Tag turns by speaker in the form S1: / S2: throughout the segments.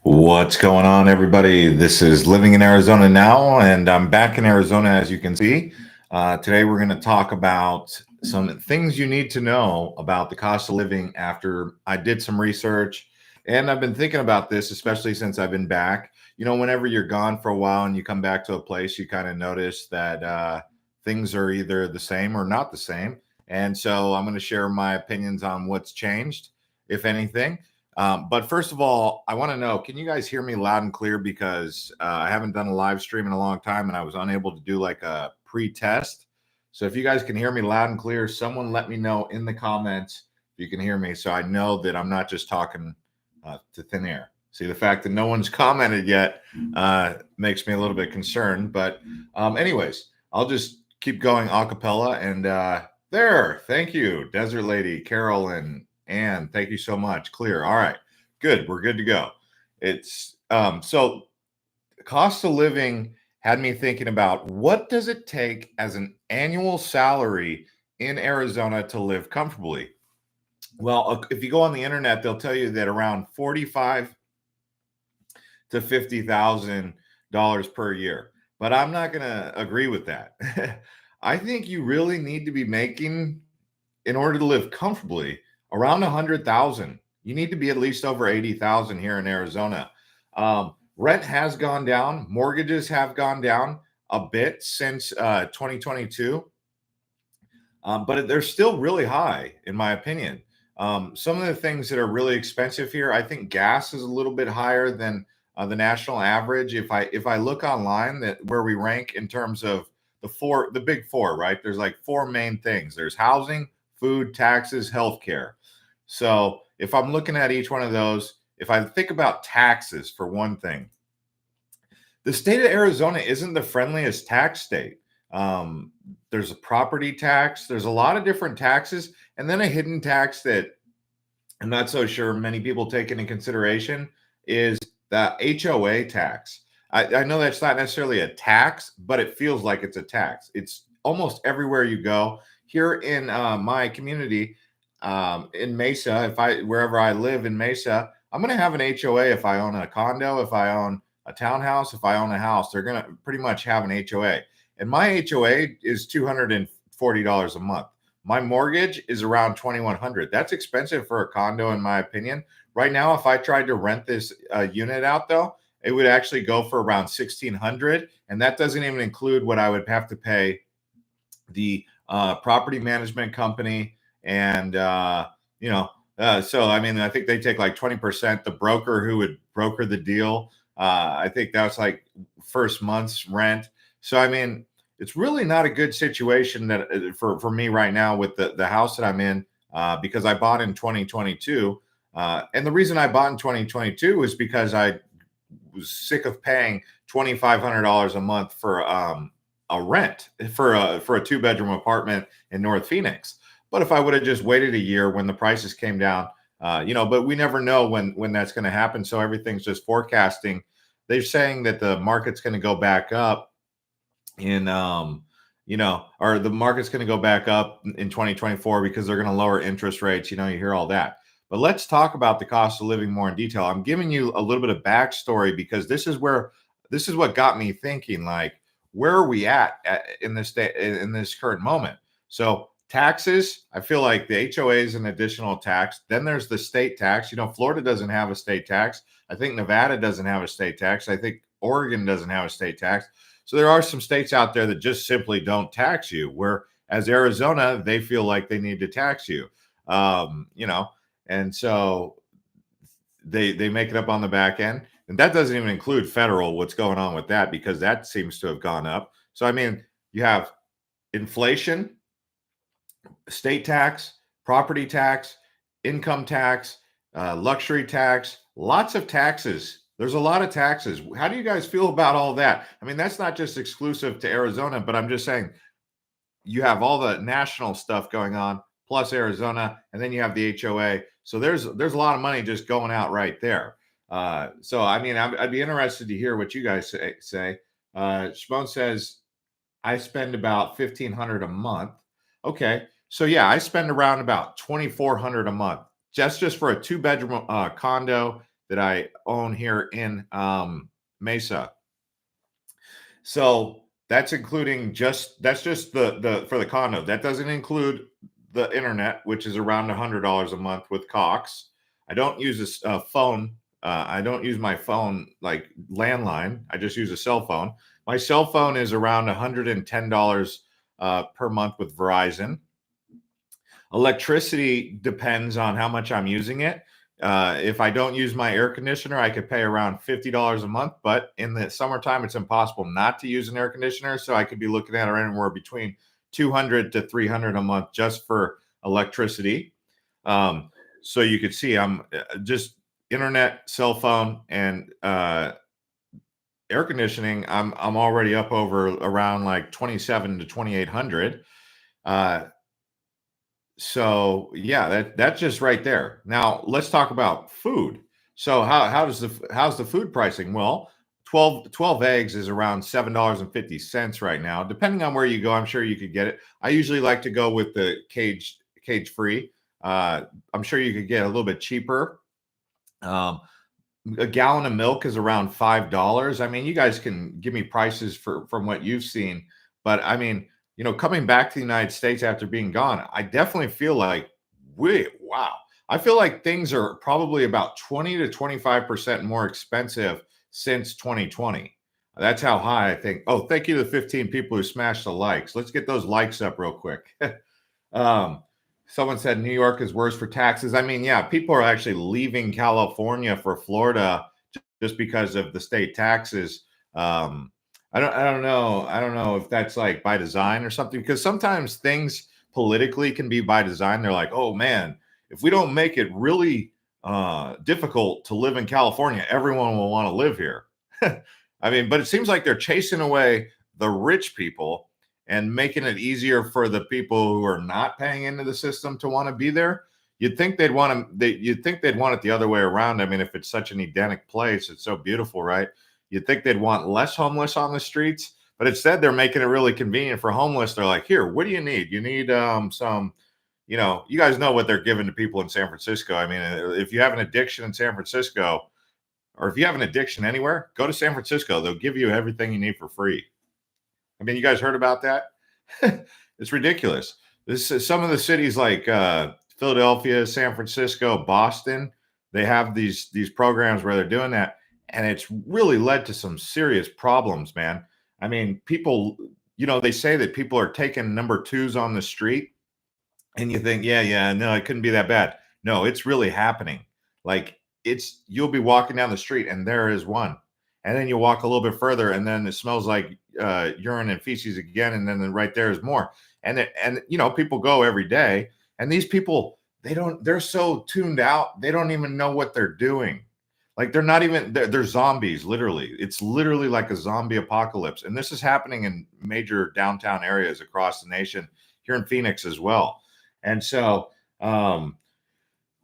S1: What's going on, everybody? This is Living in Arizona Now, and I'm back in Arizona, as you can see. Today, we're going to talk about some things you need to know about the cost of living after I did some research. And I've been thinking about this, especially since I've been back. Whenever you're gone for a while and you come back to a place, you kind of notice that things are either the same or not the same. And so I'm going to share my opinions on what's changed, if anything. But first of all, I want to know, can you guys hear me loud and clear? Because I haven't done a live stream in a long time and I was unable to do like a pre-test. So if you guys can hear me loud and clear, someone let me know in the comments if you can hear me, so I know that I'm not just talking to thin air. See, the fact that no one's commented yet makes me a little bit concerned. But anyways, I'll just keep going a cappella. And there, thank you, Desert Lady, Carolyn, and thank you so much. Clear. All right. Good. We're good to go. It's so cost of living had me thinking about what does it take as an annual salary in Arizona to live comfortably? Well, if you go on the internet, they'll tell you that around 45 to $50,000 per year. But I'm not going to agree with that. I think you really need to be making, in order to live comfortably, around 100,000. You need to be at least over 80,000 here in Arizona. Rent has gone down. Mortgages have gone down a bit since 2022, but they're still really high, in my opinion. Some of the things that are really expensive here, I think gas is a little bit higher than the national average. If I look online, that where we rank in terms of the big four, right? There's like four main things. There's housing, food, taxes, healthcare. So if I'm looking at each one of those, if I think about taxes for one thing, the state of Arizona isn't the friendliest tax state. Um, there's a property tax, there's a lot of different taxes, and then a hidden tax that I'm not so sure many people take into consideration is the HOA tax. I know that's not necessarily a tax, but it feels like it's a tax. It's almost everywhere you go. Here in my community, in Mesa, wherever I live in Mesa, I'm going to have an HOA if I own a condo, if I own a townhouse, if I own a house, they're going to pretty much have an HOA. And my HOA is $240 a month. My mortgage is around $2,100. That's expensive for a condo, in my opinion. Right now, if I tried to rent this unit out, though, it would actually go for around $1,600, and that doesn't even include what I would have to pay the property management company, and so I mean, I think they take like 20%. The broker who would broker the deal, I think that's like first month's rent. So I mean, it's really not a good situation that for me right now with the house that I'm in, because I bought in 2022, and the reason I bought in 2022 is because I was sick of paying $2,500 a month for a rent for a two-bedroom apartment in North Phoenix. But if I would have just waited a year when the prices came down, but we never know when that's going to happen. So everything's just forecasting. They're saying that the market's going to go back up in or the market's going to go back up in 2024 because they're going to lower interest rates. You hear all that. But let's talk about the cost of living more in detail. I'm giving you a little bit of backstory because this is what got me thinking, like, where are we at in this current moment? So taxes, I feel like the HOA is an additional tax. Then there's the state tax. Florida doesn't have a state tax. I think Nevada doesn't have a state tax. I think Oregon doesn't have a state tax. So there are some states out there that just simply don't tax you, whereas Arizona, they feel like they need to tax you. And so they make it up on the back end. And that doesn't even include federal, what's going on with that, because that seems to have gone up. So, I mean, you have inflation, state tax, property tax, income tax, luxury tax, lots of taxes. There's a lot of taxes. How do you guys feel about all that? I mean, that's not just exclusive to Arizona, but I'm just saying you have all the national stuff going on, plus Arizona, and then you have the HOA. So there's a lot of money just going out right there. So I mean, I'd be interested to hear what you guys say. Shimon says, I spend about $1,500 a month. Okay, so yeah, I spend around about $2,400 a month just for a two-bedroom condo that I own here in Mesa. So that's including that's just the for the condo. That doesn't include the internet, which is around $100 a month with Cox. I don't use a phone. I don't use my phone like landline. I just use a cell phone. My cell phone is around $110 per month with Verizon. Electricity depends on how much I'm using it. If I don't use my air conditioner, I could pay around $50 a month. But in the summertime, it's impossible not to use an air conditioner. So I could be looking at anywhere between 200 to 300 a month just for electricity. So you could see I'm just internet, cell phone, and air conditioning. I'm already up over around like 27 to 2,800. So yeah, that's just right there. Now let's talk about food. So how's the food pricing? Well, 12 eggs is around $7.50 right now. Depending on where you go, I'm sure you could get it. I usually like to go with the cage free. I'm sure you could get a little bit cheaper. Um, a gallon of milk is around $5. I mean, you guys can give me prices from what you've seen, but I mean, coming back to the United States after being gone, I definitely feel like, wow. I feel like things are probably about 20 to 25% more expensive since 2020. That's how high I think. Oh, thank you to the 15 people who smashed the likes. Let's get those likes up real quick. um, Someone said New York is worse for taxes. I mean, yeah, people are actually leaving California for Florida just because of the state taxes. I don't know if that's like by design or something, because sometimes things politically can be by design. They're like, oh man, if we don't make it really difficult to live in California, everyone will want to live here. I mean, but it seems like they're chasing away the rich people and making it easier for the people who are not paying into the system to want to be there. You'd think they'd want to. You'd think they'd want it the other way around. I mean, if it's such an Edenic place, it's so beautiful, right? You'd think they'd want less homeless on the streets, but instead they're making it really convenient for homeless. They're like, here, what do you need? You need some, you guys know what they're giving to people in San Francisco. I mean, if you have an addiction in San Francisco, or if you have an addiction anywhere, go to San Francisco. They'll give you everything you need for free. I mean, you guys heard about that? It's ridiculous. This is some of the cities like Philadelphia, San Francisco, Boston. They have these programs where they're doing that, and it's really led to some serious problems, man. I mean, people, they say that people are taking number twos on the street, and you think, yeah, no, it couldn't be that bad. No, it's really happening. Like you'll be walking down the street, and there is one, and then you walk a little bit further, and then it smells like urine and feces again, and then right there is more. And people go every day, and these people, they're so tuned out, they don't even know what they're doing. Like they're zombies, literally. It's literally like a zombie apocalypse. And this is happening in major downtown areas across the nation, here in Phoenix as well. And so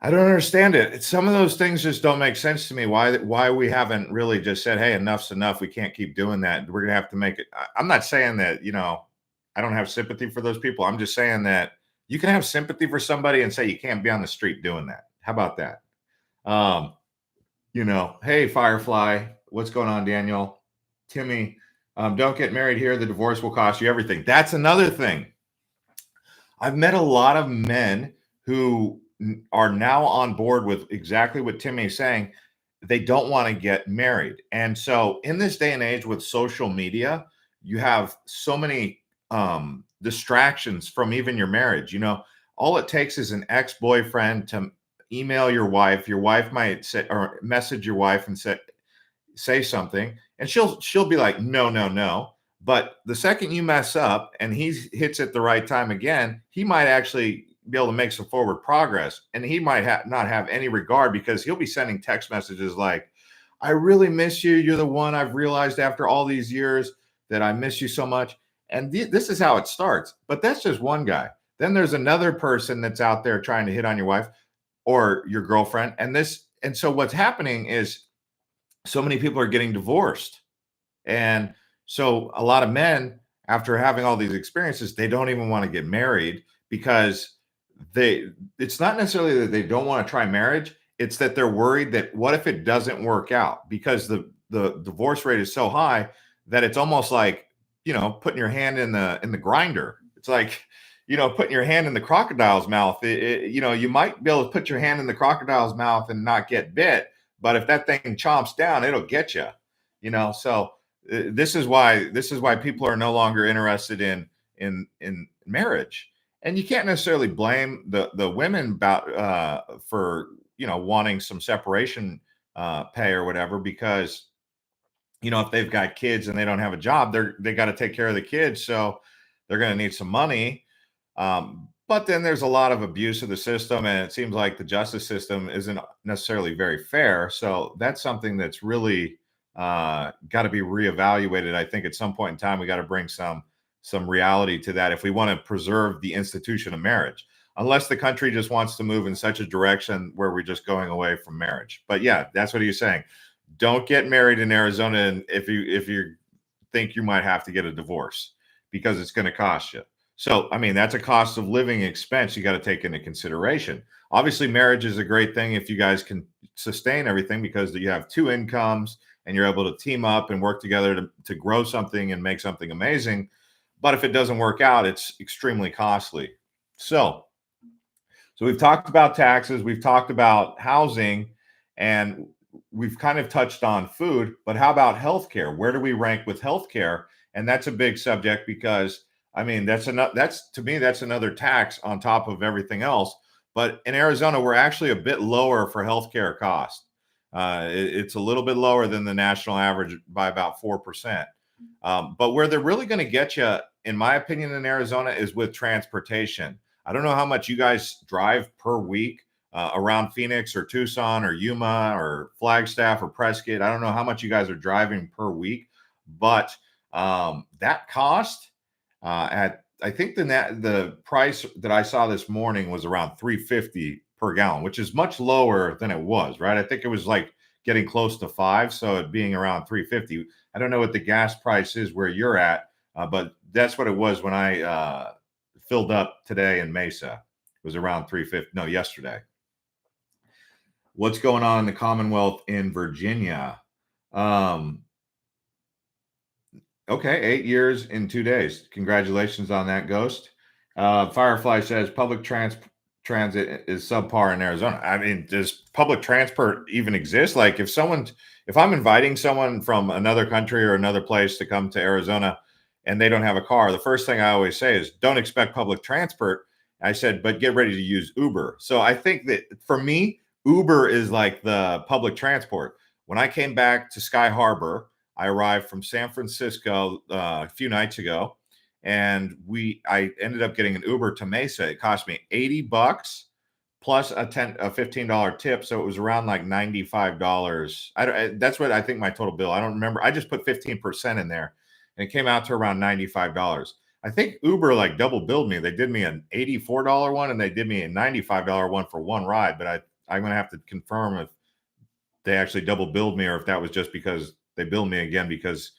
S1: I don't understand it. Some of those things just don't make sense to me. Why we haven't really just said, hey, enough's enough. We can't keep doing that. We're gonna have to make it. I'm not saying that, I don't have sympathy for those people. I'm just saying that you can have sympathy for somebody and say you can't be on the street doing that. How about that? Hey, Firefly, what's going on, Daniel? Timmy, don't get married here. The divorce will cost you everything. That's another thing. I've met a lot of men who are now on board with exactly what Timmy's saying. They don't want to get married. And so in this day and age with social media, you have so many distractions from even your marriage. All it takes is an ex-boyfriend to email your wife. Your wife might say, or message your wife and say something, and she'll be like, no. But the second you mess up and he hits it the right time again, he might actually be able to make some forward progress, and he might not have any regard, because he'll be sending text messages like, I really miss you. You're the one. I've realized after all these years that I miss you so much. And this is how it starts. But that's just one guy. Then there's another person that's out there trying to hit on your wife or your girlfriend. And so what's happening is so many people are getting divorced. And so a lot of men, after having all these experiences, they don't even want to get married, because it's not necessarily that they don't want to try marriage. it's that they're worried that what if it doesn't work out, because the divorce rate is so high that it's almost like, putting your hand in the grinder. It's like, putting your hand in the crocodile's mouth. You might be able to put your hand in the crocodile's mouth and not get bit, but if that thing chomps down, it'll get you. So this is why people are no longer interested in marriage. And you can't necessarily blame the women about for wanting some separation pay or whatever, because if they've got kids and they don't have a job, they got to take care of the kids, so they're going to need some money. But then there's a lot of abuse of the system, and it seems like the justice system isn't necessarily very fair. So that's something that's really got to be reevaluated. I think at some point in time we got to bring some reality to that if we want to preserve the institution of marriage. Unless the country just wants to move in such a direction where we're just going away from marriage. But yeah, that's what he's saying. Don't get married in Arizona, and if you think you might have to get a divorce, because it's going to cost you. So, I mean, that's a cost of living expense you got to take into consideration. Obviously, marriage is a great thing if you guys can sustain everything, because you have two incomes and you're able to team up and work together to grow something and make something amazing. But if it doesn't work out, it's extremely costly. So we've talked about taxes, we've talked about housing, and we've kind of touched on food, but how about healthcare? Where do we rank with healthcare? And that's a big subject, because I mean, that's to me, that's another tax on top of everything else. But in Arizona, we're actually a bit lower for healthcare cost. It's a little bit lower than the national average by about 4%. But where they're really going to get you, in my opinion, in Arizona is with transportation. I don't know how much you guys drive per week around Phoenix or Tucson or Yuma or Flagstaff or Prescott. I don't know how much you guys are driving per week, but that cost at I think the price that I saw this morning was around 350 per gallon, which is much lower than it was, right? I think it was like getting close to 5, so it being around 350. I don't know what the gas price is where you're at, but that's what it was when I filled up today in Mesa. It was around 350. No, yesterday. What's going on in the Commonwealth in Virginia? Okay, 8 years in 2 days. Congratulations on that, Ghost. Firefly says public transit is subpar in Arizona. I mean, does public transport even exist? Like, if I'm inviting someone from another country or another place to come to Arizona and they don't have a car, the first thing I always say is, don't expect public transport. I said, but get ready to use Uber. So I think that for me, Uber is like the public transport. When I came back to Sky Harbor, I arrived from San Francisco a few nights ago, and I ended up getting an Uber to Mesa. It cost me $80 plus a $15 tip, so it was around like $95. That's what I think my total bill. I don't remember. I just put 15% in there, and it came out to around $95. I think Uber like double billed me. They did me an $84 one, and they did me a $95 one for one ride. But I'm gonna have to confirm if they actually double billed me or if that was just because they billed me again because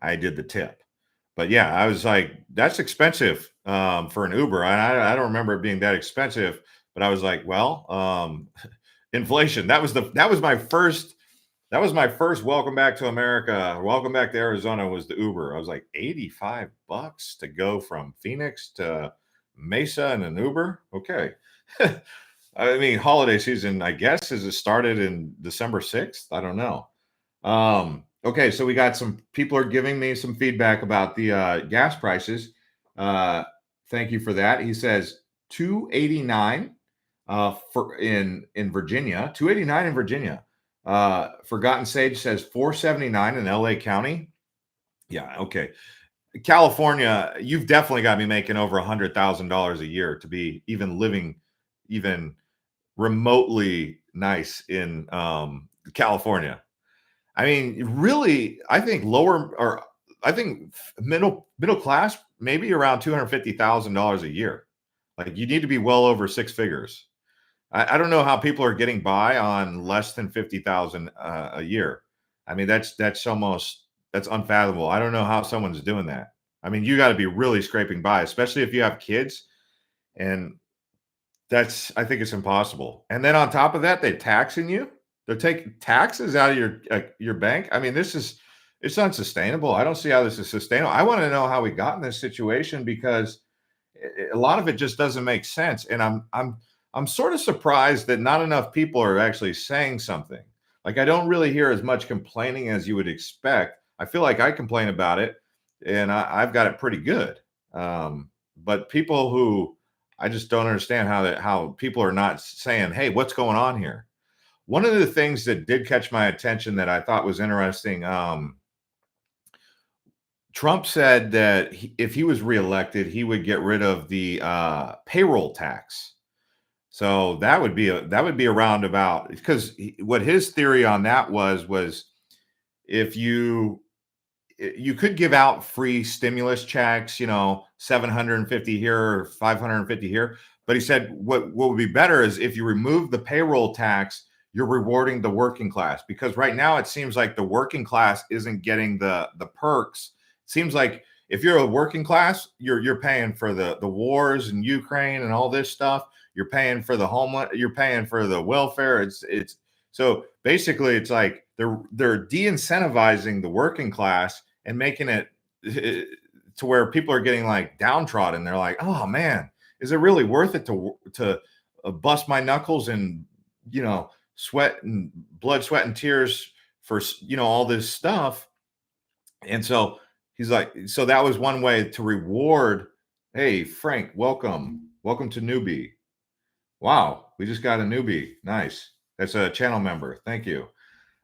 S1: I did the tip. But yeah, I was like, that's expensive for an Uber. I don't remember it being that expensive, but I was like, well, inflation. That was my first welcome back to America. Welcome back to Arizona was the Uber. I was like, $85 to go from Phoenix to Mesa in an Uber. Okay. I mean, holiday season, I guess, has it started in December 6th? I don't know. Okay, so we got some people are giving me some feedback about the gas prices. Thank you for that. He says 289 for in Virginia, 289 in Virginia. Forgotten Sage says 479 in LA County. Yeah, okay. California, you've definitely got me making over $100,000 a year to be even living even remotely nice in California. I mean, really, I think middle class, maybe around $250,000 a year. Like, you need to be well over six figures. I don't know how people are getting by on less than 50,000 a year. I mean, that's unfathomable. I don't know how someone's doing that. I mean, you got to be really scraping by, especially if you have kids. And I think it's impossible. And then on top of that, they're taxing you. They're taking taxes out of your bank. I mean, it's unsustainable. I don't see how this is sustainable. I want to know how we got in this situation because a lot of it just doesn't make sense. And I'm sort of surprised that not enough people are actually saying something. Like I don't really hear as much complaining as you would expect. I feel like I complain about it, and I've got it pretty good. But people who I just don't understand how people are not saying, "Hey, what's going on here?" One of the things that did catch my attention that I thought was interesting. Trump said that if he was reelected, he would get rid of the payroll tax. So that would be around about because what his theory on that was if you could give out free stimulus checks, 750 here or 550 here. But he said what would be better is if you remove the payroll tax, you're rewarding the working class because right now it seems like the working class isn't getting the perks. It seems like if you're a working class, you're paying for the wars in Ukraine and all this stuff. You're paying for the homeland. You're paying for the welfare. It's so basically it's like they're de-incentivizing the working class and making it to where people are getting like downtrodden. They're like, oh man, is it really worth it to bust my knuckles and sweat and blood, sweat and tears for all this stuff? And so he's like, so that was one way to reward. Hey, Frank, welcome to newbie. Wow, we just got a newbie. Nice. That's a channel member. Thank you.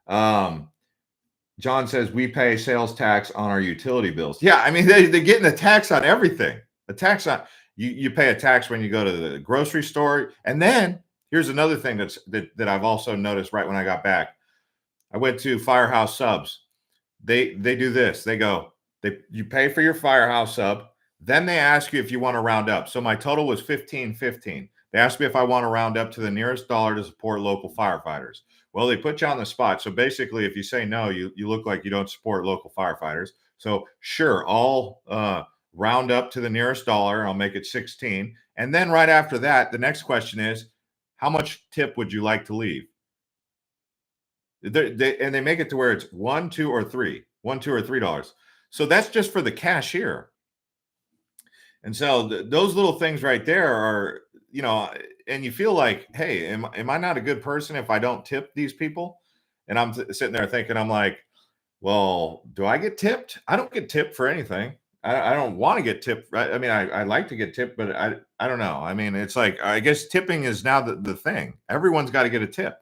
S1: John says we pay sales tax on our utility bills. Yeah, I mean they're getting a tax on everything. A tax on you pay a tax when you go to the grocery store. And then here's another thing that I've also noticed right when I got back. I went to Firehouse Subs. They do this. You pay for your Firehouse sub, then they ask you if you want to round up. So my total was 15.15. They asked me if I want to round up to the nearest dollar to support local firefighters. Well, they put you on the spot. So basically, if you say no, you look like you don't support local firefighters. So sure, I'll round up to the nearest dollar. I'll make it 16. And then right after that, the next question is, how much tip would you like to leave? They make it to where it's $1, $2, or $3. $1, $2, or $3. So that's just for the cashier. And so those little things right there are, and you feel like, hey, am I not a good person if I don't tip these people? And I'm sitting there thinking, I'm like, well, do I get tipped? I don't get tipped for anything. I don't want to get tipped. Right? I mean, I like to get tipped, but I don't know. I mean, it's like, I guess tipping is now the thing. Everyone's got to get a tip.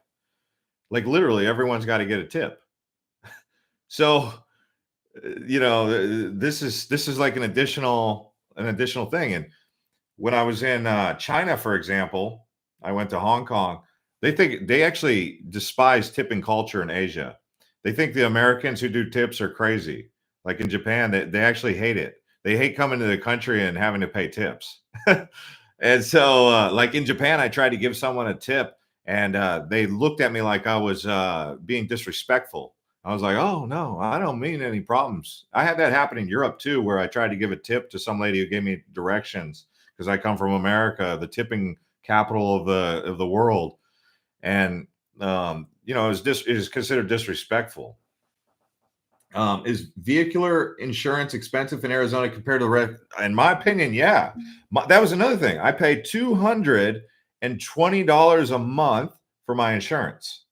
S1: Like literally everyone's got to get a tip. So, this is like an additional thing. And when I was in China, for example, I went to Hong Kong. They actually despise tipping culture in Asia. They think the Americans who do tips are crazy. Like in Japan, they actually hate it. They hate coming to the country and having to pay tips. And so, like in Japan, I tried to give someone a tip, and they looked at me like I was being disrespectful. I was like, oh, no, I don't mean any problems. I had that happen in Europe, too, where I tried to give a tip to some lady who gave me directions because I come from America, the tipping capital of the world. And, it is considered disrespectful. Is vehicular insurance expensive in Arizona compared to the rest? In my opinion, yeah. That was another thing. I paid $220 a month for my insurance.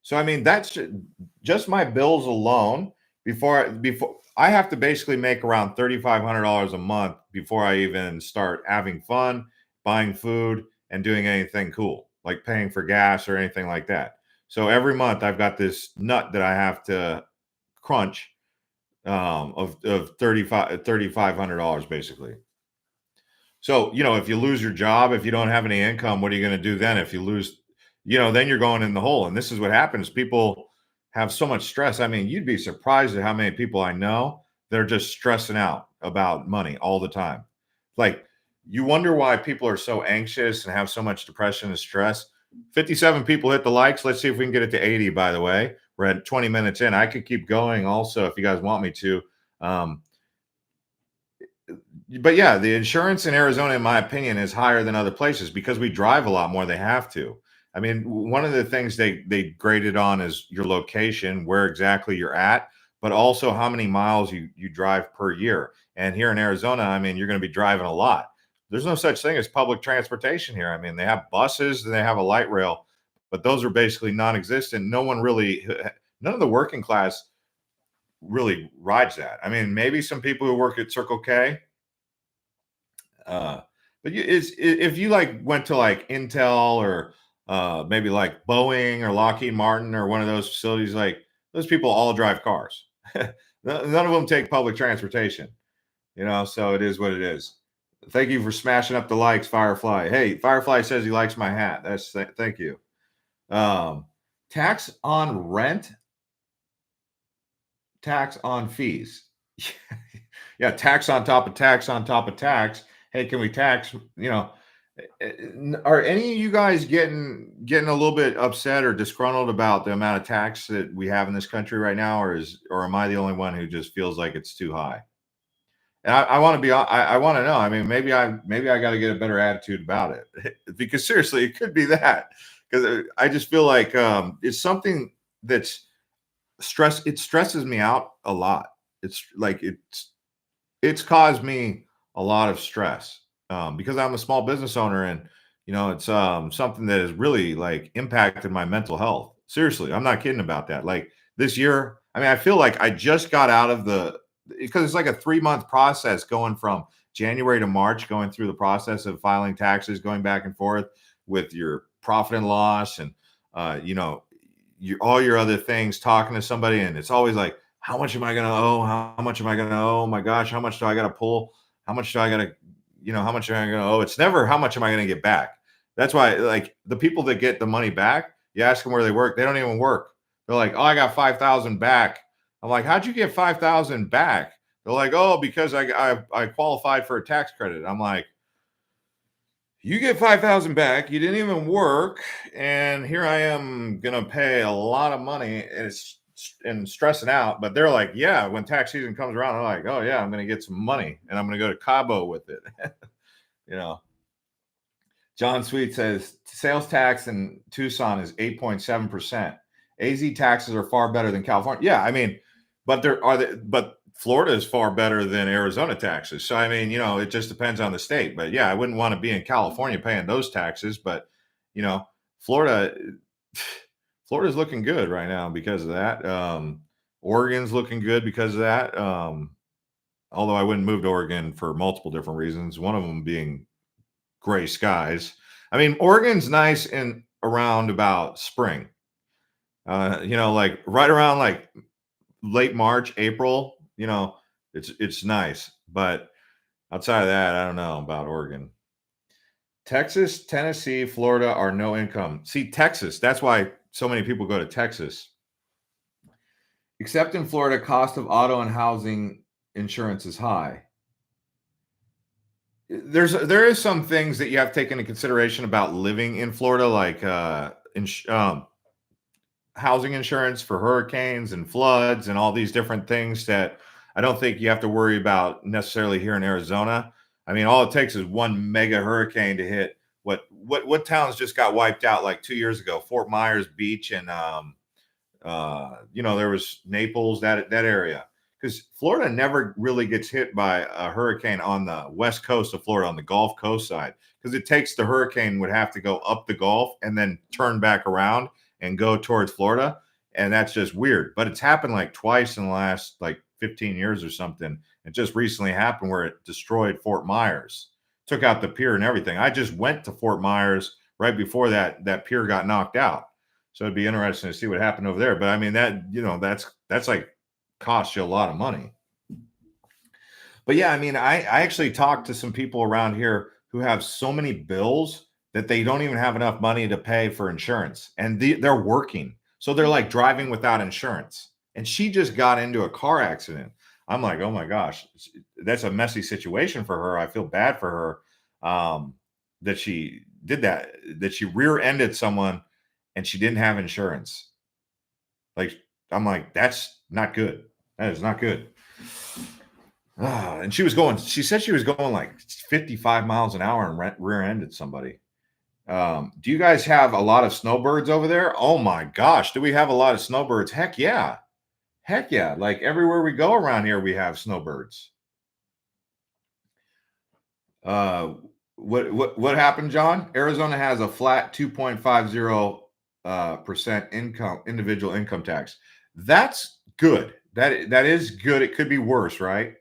S1: So I mean, that's just my bills alone. Before I have to basically make around $3,500 a month before I even start having fun, buying food, and doing anything cool, like paying for gas or anything like that. So every month I've got this nut that I have to crunch of $3,500 basically. So, if you lose your job, if you don't have any income, what are you going to do then? If you lose, then you're going in the hole. And this is what happens. People have so much stress. I mean, you'd be surprised at how many people I know that are just stressing out about money all the time. Like, you wonder why people are so anxious and have so much depression and stress. 57 people hit the likes. Let's see if we can get it to 80, by the way. We're at 20 minutes in. I could keep going also if you guys want me to. but yeah, the insurance in Arizona, in my opinion, is higher than other places because we drive a lot more. They have to. I mean, one of the things they graded on is your location, where exactly you're at, but also how many miles you drive per year. And here in Arizona, I mean, you're going to be driving a lot. There's no such thing as public transportation here. I mean, they have buses and they have a light rail, but those are basically non-existent. No one really, none of the working class really rides that. I mean, maybe some people who work at Circle K, but if you like went to like Intel or maybe like Boeing or Lockheed Martin or one of those facilities, like those people all drive cars. None of them take public transportation, so it is what it is. Thank you for smashing up the likes, Firefly. Hey, Firefly says he likes my hat. Thank you. Um, tax on rent, tax on fees. Yeah, tax on top of tax on top of tax. Hey, can we tax? Are any of you guys getting a little bit upset or disgruntled about the amount of tax that we have in this country right now, or am I the only one who just feels like it's too high? And I want to be, I want to know. I mean, maybe I got to get a better attitude about it because seriously, it could be that because I just feel like it's something that's stress. It stresses me out a lot. It's like it's caused me a lot of stress because I'm a small business owner, and it's something that has really like impacted my mental health. Seriously, I'm not kidding about that. Like this year, I mean, I feel like I just got out of the because it's like a 3 month process going from January to March, going through the process of filing taxes, going back and forth with your profit and loss, and all your other things, talking to somebody, and it's always like, how much am I going to owe? How much am I going to owe? Oh my gosh, how much do I got to pull? How much do I got to, how much am I going to owe? It's never how much am I going to get back. That's why, like the people that get the money back, you ask them where they work, they don't even work. They're like, oh, I got 5,000 back. I'm like, how'd you get 5,000 back? They're like, oh, because I qualified for a tax credit. I'm like, you get 5,000 back. You didn't even work, and here I am gonna pay a lot of money, and stressing out. But they're like, yeah, when tax season comes around, they're like, oh yeah, I'm gonna get some money, and I'm gonna go to Cabo with it. you know. John Sweet says sales tax in Tucson is 8.7%. AZ taxes are far better than California. Yeah, I mean, but Florida is far better than Arizona taxes. So I mean, it just depends on the state. But yeah, I wouldn't want to be in California paying those taxes. But you know, Florida, Florida's looking good right now because of that. Oregon's looking good because of that. Although I wouldn't move to Oregon for multiple different reasons. One of them being gray skies. I mean, Oregon's nice in around about spring. Like right around like late March, April, it's nice. But outside of that, I don't know about Oregon. Texas, Tennessee, Florida are no income. See, Texas, that's why so many people go to Texas. Except in Florida, cost of auto and housing insurance is high. There is some things that you have to take into consideration about living in Florida, like housing insurance for hurricanes and floods and all these different things that I don't think you have to worry about necessarily here in Arizona. I mean, all it takes is one mega hurricane to hit what towns just got wiped out like 2 years ago. Fort Myers Beach and there was Naples, that area. Because Florida never really gets hit by a hurricane on the west coast of Florida, on the Gulf Coast side, because it takes the hurricane would have to go up the Gulf and then turn back around and go towards Florida. And that's just weird. But it's happened like twice in the last like 15 years or something. It just recently happened where it destroyed Fort Myers, took out the pier and everything. I just went to Fort Myers right before that pier got knocked out. So it'd be interesting to see what happened over there. But I mean, that's like costs you a lot of money. But yeah, I mean, I actually talked to some people around here who have so many bills that they don't even have enough money to pay for insurance, and they're working, so they're like driving without insurance. And she just got into a car accident. I'm like, oh my gosh, that's a messy situation for her. I feel bad for her that she did that she rear-ended someone and she didn't have insurance. Like, I'm like, that's not good. That is not good. And she said she was going like 55 miles an hour and rear-ended somebody. Do you guys have a lot of snowbirds over there? Oh my gosh, do we have a lot of snowbirds? Heck yeah. Heck yeah. Like everywhere we go around here, we have snowbirds. Uh, what happened, John? Arizona has a flat 2.50 percent individual income tax. That's good. That is good. It could be worse, right?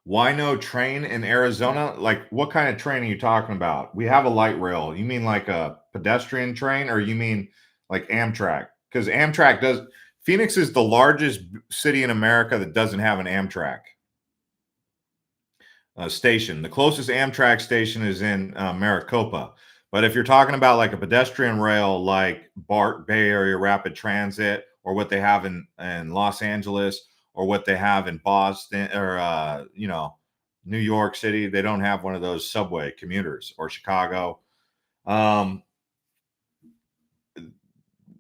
S1: Why no train in Arizona? Like, what kind of train are you talking about? We have a light rail. You mean like a pedestrian train, or you mean like Amtrak? Because Amtrak does. Phoenix is the largest city in America that doesn't have an Amtrak station. The closest Amtrak station is in Maricopa. But if you're talking about like a pedestrian rail, like BART, Bay Area Rapid Transit, or what they have in Los Angeles, or what they have in Boston, or New York City, they don't have one of those subway commuters, or Chicago. Um,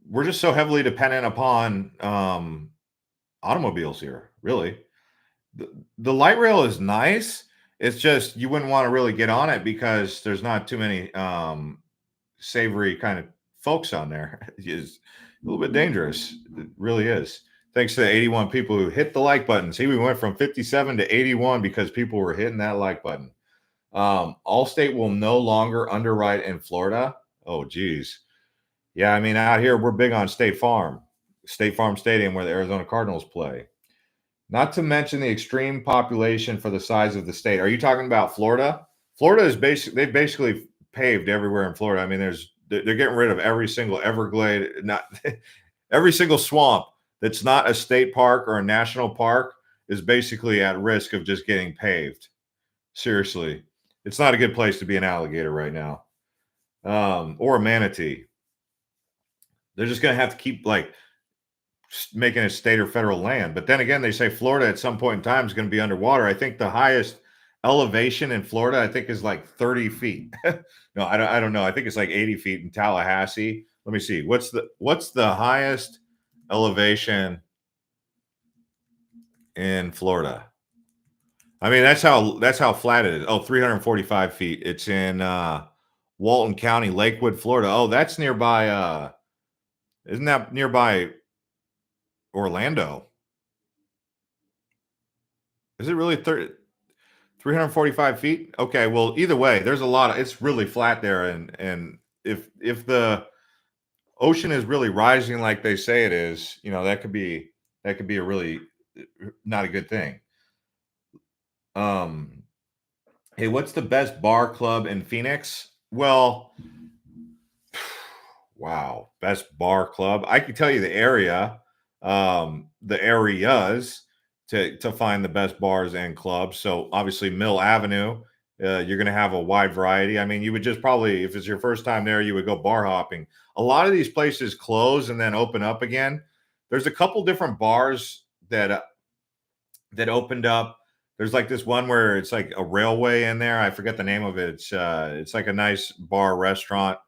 S1: we're just so heavily dependent upon automobiles here, really. The light rail is nice. It's just you wouldn't want to really get on it because there's not too many savory kind of folks on there. It's a little bit dangerous. It really is. Thanks to the 81 people who hit the like button. See, we went from 57 to 81 because people were hitting that like button. Allstate will no longer underwrite in Florida. Oh, geez. Yeah, I mean, out here, we're big on State Farm Stadium, where the Arizona Cardinals play. Not to mention the extreme population for the size of the state. Are you talking about Florida? Florida is they basically paved everywhere in Florida. I mean, they're getting rid of every single Everglade, not every single swamp that's not a state park or a national park is basically at risk of just getting paved. Seriously, it's not a good place to be an alligator right now, or a manatee. They're just going to have to keep like making it state or federal land. But then again, they say Florida at some point in time is going to be underwater. I think the highest elevation in Florida, I think, is like 30 feet. No, I don't know. I think it's like 80 feet in Tallahassee. Let me see. What's the highest elevation in Florida? I mean, that's how flat it is. Oh, 345 feet. It's in Walton County, Lakewood, Florida. Oh, that's nearby. Isn't that nearby Orlando? Is it really 345 feet? Okay, well, either way, there's a lot of it's really flat there, and if the ocean is really rising like they say it is, that could be a really not a good thing. Um, hey, what's the best bar club in Phoenix? Well, wow, best bar club. I can tell you the areas to find the best bars and clubs. So obviously Mill Avenue, you're going to have a wide variety. I mean, you would just probably, if it's your first time there, you would go bar hopping. A lot of these places close and then open up again. There's a couple different bars that opened up. There's like this one where it's like a railway in there. I forget the name of it. It's like a nice bar restaurant,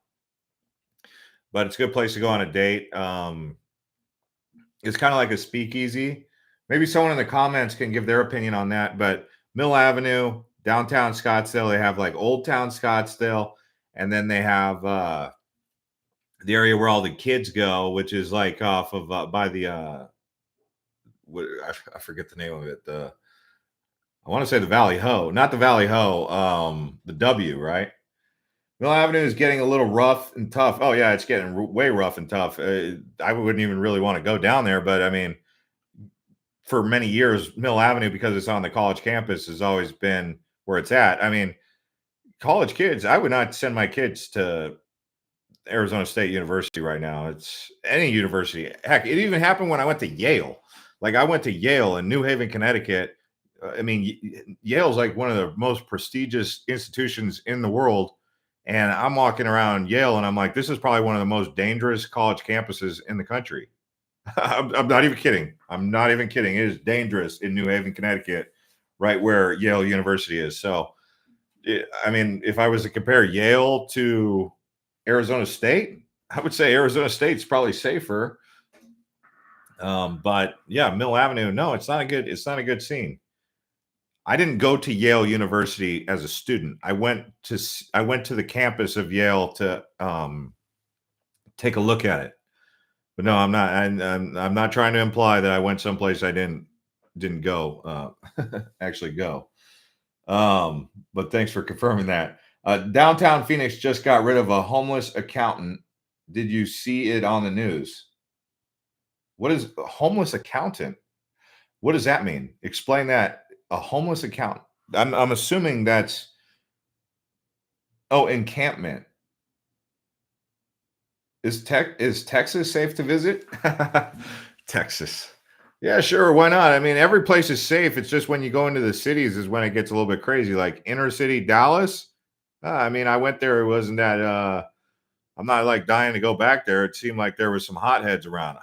S1: but it's a good place to go on a date. It's kind of like a speakeasy. Maybe someone in the comments can give their opinion on that. But Mill Avenue, downtown Scottsdale, they have like Old Town Scottsdale, and then they have the area where all the kids go, which is like off of by the I forget the name of it. I want to say the Valley Ho, not the Valley Ho, the W, right? Mill Avenue is getting a little rough and tough. Oh yeah, it's getting way rough and tough. I wouldn't even really want to go down there, but I mean, for many years, Mill Avenue, because it's on the college campus, has always been where it's at. I mean, college kids, I would not send my kids to Arizona State University right now. It's any university. Heck, it even happened when I went to Yale. Like I went to Yale in New Haven, Connecticut. I mean, Yale's like one of the most prestigious institutions in the world. And I'm walking around Yale and I'm like, this is probably one of the most dangerous college campuses in the country. I'm not even kidding. I'm not even kidding. It is dangerous in New Haven, Connecticut, right where Yale University is. So, I mean, if I was to compare Yale to Arizona State, I would say Arizona State's probably safer. But yeah, Mill Avenue, no, it's not a good scene. I didn't go to Yale University as a student. I went to the campus of Yale to take a look at it. But no, I'm not. I'm not trying to imply that I went someplace I didn't go actually go. But thanks for confirming that. Downtown Phoenix just got rid of a homeless accountant. Did you see it on the news? What is a homeless accountant? What does that mean? Explain that. A homeless accountant. I'm assuming that's encampment. Is Texas safe to visit? Texas. Yeah, sure. Why not? I mean, every place is safe. It's just when you go into the cities is when it gets a little bit crazy. Like inner city Dallas. I mean, I went there. It wasn't that. I'm not like dying to go back there. It seemed like there was some hotheads around.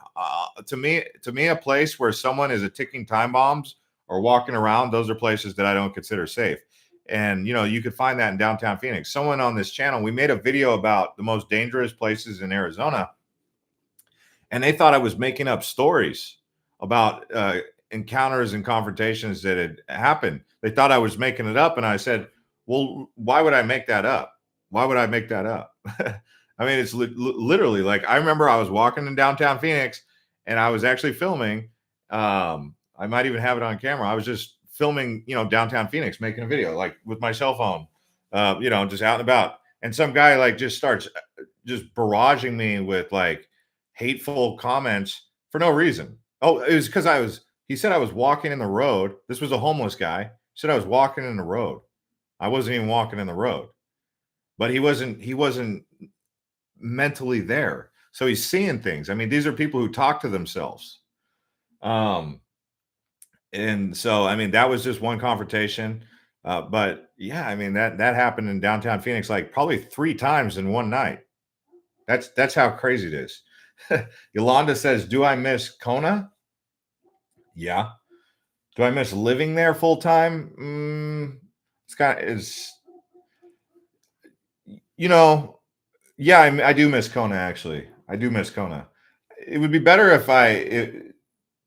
S1: To me, a place where someone is a ticking time bombs or walking around, those are places that I don't consider safe. And you could find that in downtown Phoenix. Someone on this channel, we made a video about the most dangerous places in Arizona, and they thought I was making up stories about encounters and confrontations that had happened. They thought I was making it up, and I said, "Well, why would I make that up? Why would I make that up?" I mean, it's literally like I remember I was walking in downtown Phoenix, and I was actually filming. I might even have it on camera. I was just filming, downtown Phoenix, making a video like with my cell phone, just out and about. And some guy like just starts just barraging me with like hateful comments for no reason. Oh, it was because he said I was walking in the road. This was a homeless guy. He said I was walking in the road. I wasn't even walking in the road. But he wasn't mentally there. So he's seeing things. I mean, these are people who talk to themselves. And so I mean, that was just one confrontation. But yeah, I mean that happened in downtown Phoenix like probably 3 times in one night. That's how crazy it is. Yolanda says, "Do I miss Kona?" Yeah. Do I miss living there full time? It's kind of is you know, yeah, I do miss Kona actually. I do miss Kona. It would be better if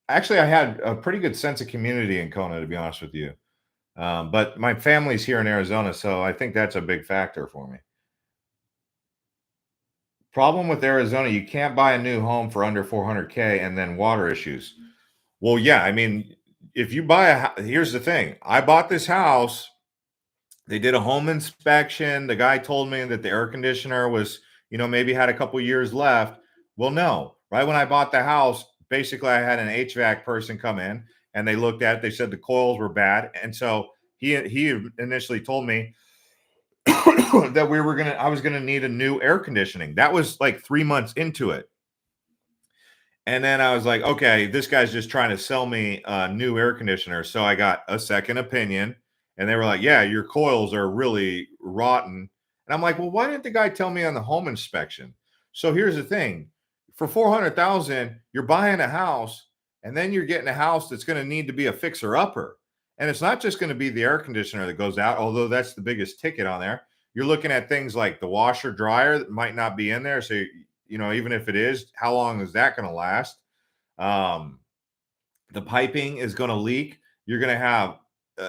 S1: actually I had a pretty good sense of community in Kona, to be honest with you. But my family's here in Arizona, so I think that's a big factor for me. Problem with Arizona, you can't buy a new home for under 400K and then water issues. Well, yeah, I mean, if you buy here's the thing. I bought this house. They did a home inspection. The guy told me that the air conditioner was, maybe had a couple years left. Well, no. Right when I bought the house, basically I had an HVAC person come in and they looked at it. They said the coils were bad. And so he initially told me that I was gonna need a new air conditioning. That was like 3 months into it. And then I was like, okay, this guy's just trying to sell me a new air conditioner. So I got a second opinion, and they were like, yeah, your coils are really rotten. And I'm like, well, why didn't the guy tell me on the home inspection? So here's the thing: for 400,000, you're buying a house, and then you're getting a house that's going to need to be a fixer upper. And it's not just going to be the air conditioner that goes out, although that's the biggest ticket on there. You're looking at things like the washer dryer that might not be in there. So even if it is, how long is that going to last? Um, the piping is going to leak. You're going to have,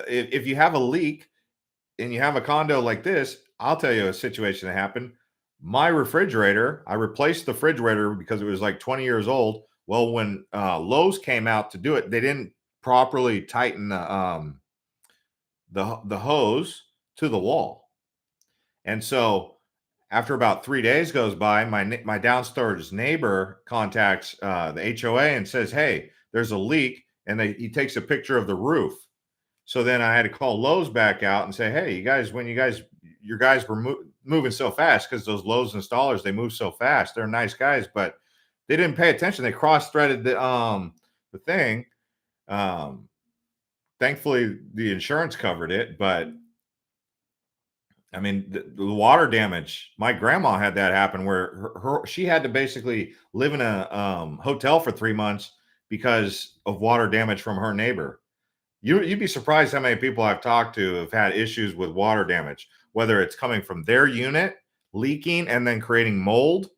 S1: if you have a leak and you have a condo like this, I'll tell you a situation that happened. My refrigerator, I replaced the refrigerator because it was like 20 years old. Well, when Lowe's came out to do it, they didn't properly tighten the hose to the wall. And so after about 3 days goes by, my downstairs neighbor contacts the HOA and says, "Hey, there's a leak," and he takes a picture of the roof. So then I had to call Lowe's back out and say, "Hey, your guys were moving so fast because those Lowe's installers they move so fast. They're nice guys, but they didn't pay attention. They cross-threaded the thing. Um, Thankfully, the insurance covered it, but." I mean, the water damage. My grandma had that happen where she had to basically live in a hotel for 3 months because of water damage from her neighbor. You'd be surprised how many people I've talked to have had issues with water damage, whether it's coming from their unit leaking and then creating mold.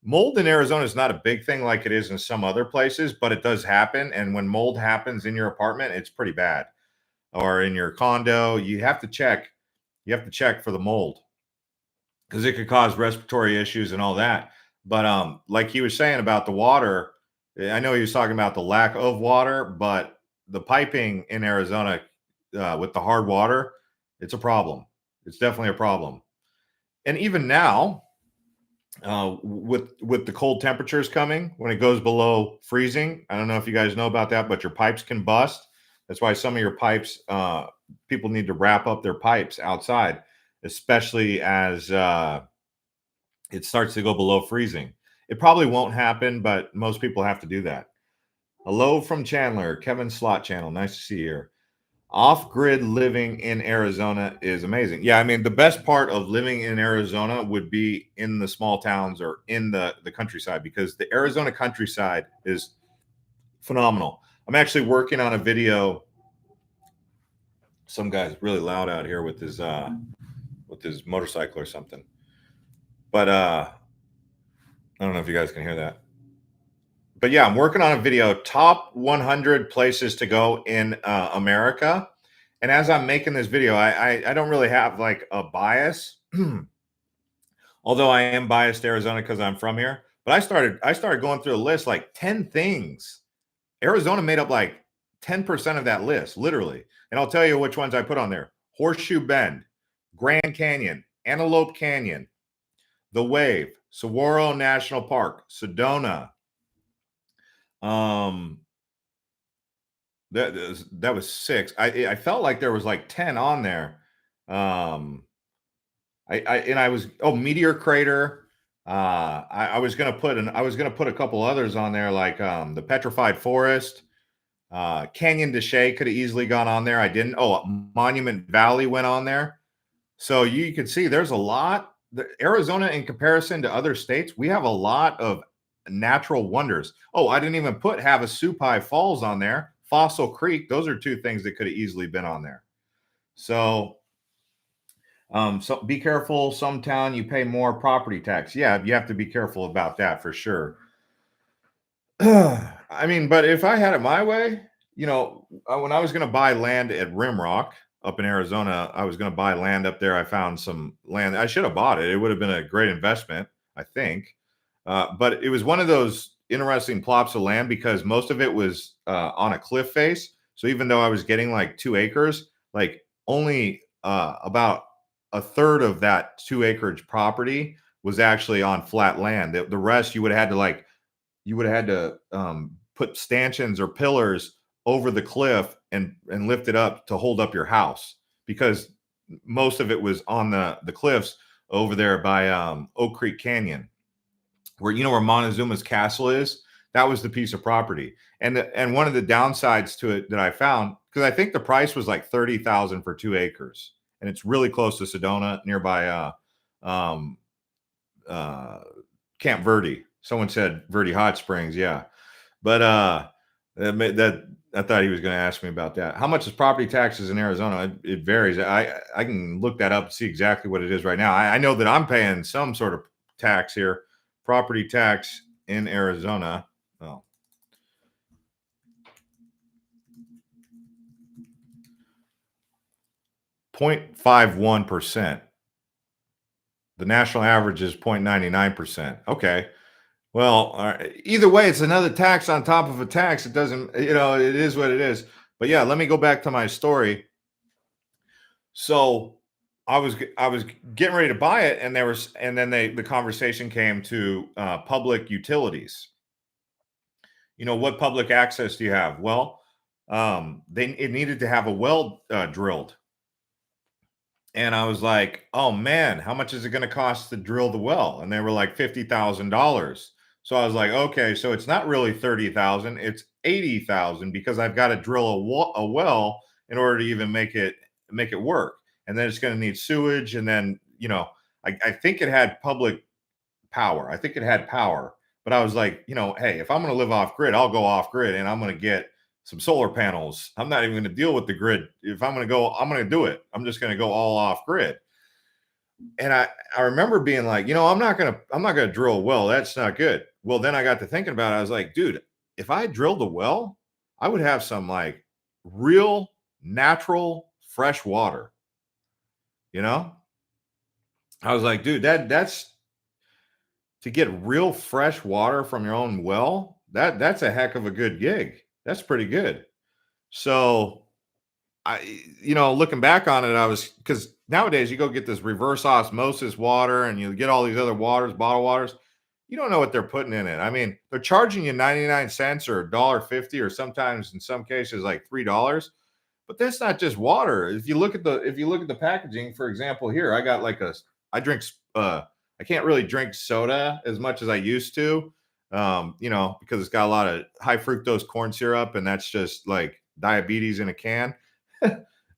S1: Mold in Arizona is not a big thing like it is in some other places, but it does happen. And when mold happens in your apartment, it's pretty bad. or in your condo, you have to check. You have to check for the mold because it could cause respiratory issues and all that. But like he was saying about the water, I know he was talking about the lack of water, but the piping in Arizona with the hard water, it's a problem. It's definitely a problem. And even now, with the cold temperatures coming, when it goes below freezing, I don't know if you guys know about that, but your pipes can bust. That's why some of your pipes, people need to wrap up their pipes outside, especially as it starts to go below freezing. It probably won't happen, but most people have to do that. Hello from Chandler, Kevin Slot Channel. Nice to see you here. Off-grid living in Arizona is amazing. Yeah, I mean, the best part of living in Arizona would be in the small towns or in the countryside, because the Arizona countryside is phenomenal. I'm actually working on a video. Some guy's really loud out here with his motorcycle or something. But I don't know if you guys can hear that. But yeah, I'm working on a video, top 100 places to go in America. And as I'm making this video, I don't really have like a bias, although I am biased to Arizona because I'm from here. But I started going through a list, like 10 things. Arizona made up like 10% of that list, literally. And I'll tell you which ones I put on there: Horseshoe Bend, Grand Canyon, Antelope Canyon, The Wave, Saguaro National Park, Sedona. That was 6. I felt like there was like 10 on there. I was, Meteor Crater. I was gonna put a couple others on there, like the Petrified Forest, Canyon de Chelly could have easily gone on there. I didn't. Oh, Monument Valley went on there. So you can see there's a lot. Arizona, in comparison to other states, we have a lot of natural wonders. Oh, I didn't even put Havasupai Falls on there. Fossil Creek. Those are 2 things that could have easily been on there. So so be careful. Some town you pay more property tax. Yeah, you have to be careful about that for sure. I mean, but if I had it my way, when I was going to buy land at Rimrock up in Arizona, I was going to buy land up there. I found some land. I should have bought it. It would have been a great investment, I think. But it was one of those interesting plots of land because most of it was on a cliff face. So even though I was getting like 2 acres, like only about a third of that 2 acreage property was actually on flat land. The rest you would have had to put stanchions or pillars over the cliff and lift it up to hold up your house, because most of it was on the cliffs over there by Oak Creek Canyon, where where Montezuma's castle is. That was the piece of property, and one of the downsides to it that I found, because I think the price was like 30,000 for 2 acres, and it's really close to Sedona, nearby um, Camp Verde. Someone said Verde Hot Springs, yeah. But that I thought he was going to ask me about that. How much is property taxes in Arizona? It varies. I can look that up and see exactly what it is right now. I know that I'm paying some sort of tax here. Property tax in Arizona. Oh. .51%. The national average is 0.99%. Okay. Well, either way, it's another tax on top of a tax. It doesn't, it is what it is. But yeah, let me go back to my story. So I was getting ready to buy it, and then the conversation came to public utilities. What public access do you have? Well, it needed to have a well drilled. And I was like, oh man, how much is it going to cost to drill the well? And they were like $50,000. So I was like, okay, so it's not really 30,000, it's 80,000, because I've got to drill a well in order to even make it work. And then it's going to need sewage. And then, I think it had public power. I think it had power, but I was like, hey, if I'm going to live off grid, I'll go off grid, and I'm going to get some solar panels. I'm not even going to deal with the grid. If I'm going to go, I'm going to do it. I'm just going to go all off grid. And I remember being like, I'm not going to drill a well. That's not good. Well, then I got to thinking about it. I was like, dude, if I drilled a well, I would have some like real natural fresh water. You know, I was like, dude, that's to get real fresh water from your own well. That's a heck of a good gig. That's pretty good. So looking back on it, I was, because nowadays you go get this reverse osmosis water and you get all these other waters, bottled waters. You don't know what they're putting in it. I mean, they're charging you 99 cents or $1.50, or sometimes in some cases like $3. But that's not just water. If you look at the packaging, for example, here, I got I can't really drink soda as much as I used to. Because it's got a lot of high fructose corn syrup, and that's just like diabetes in a can.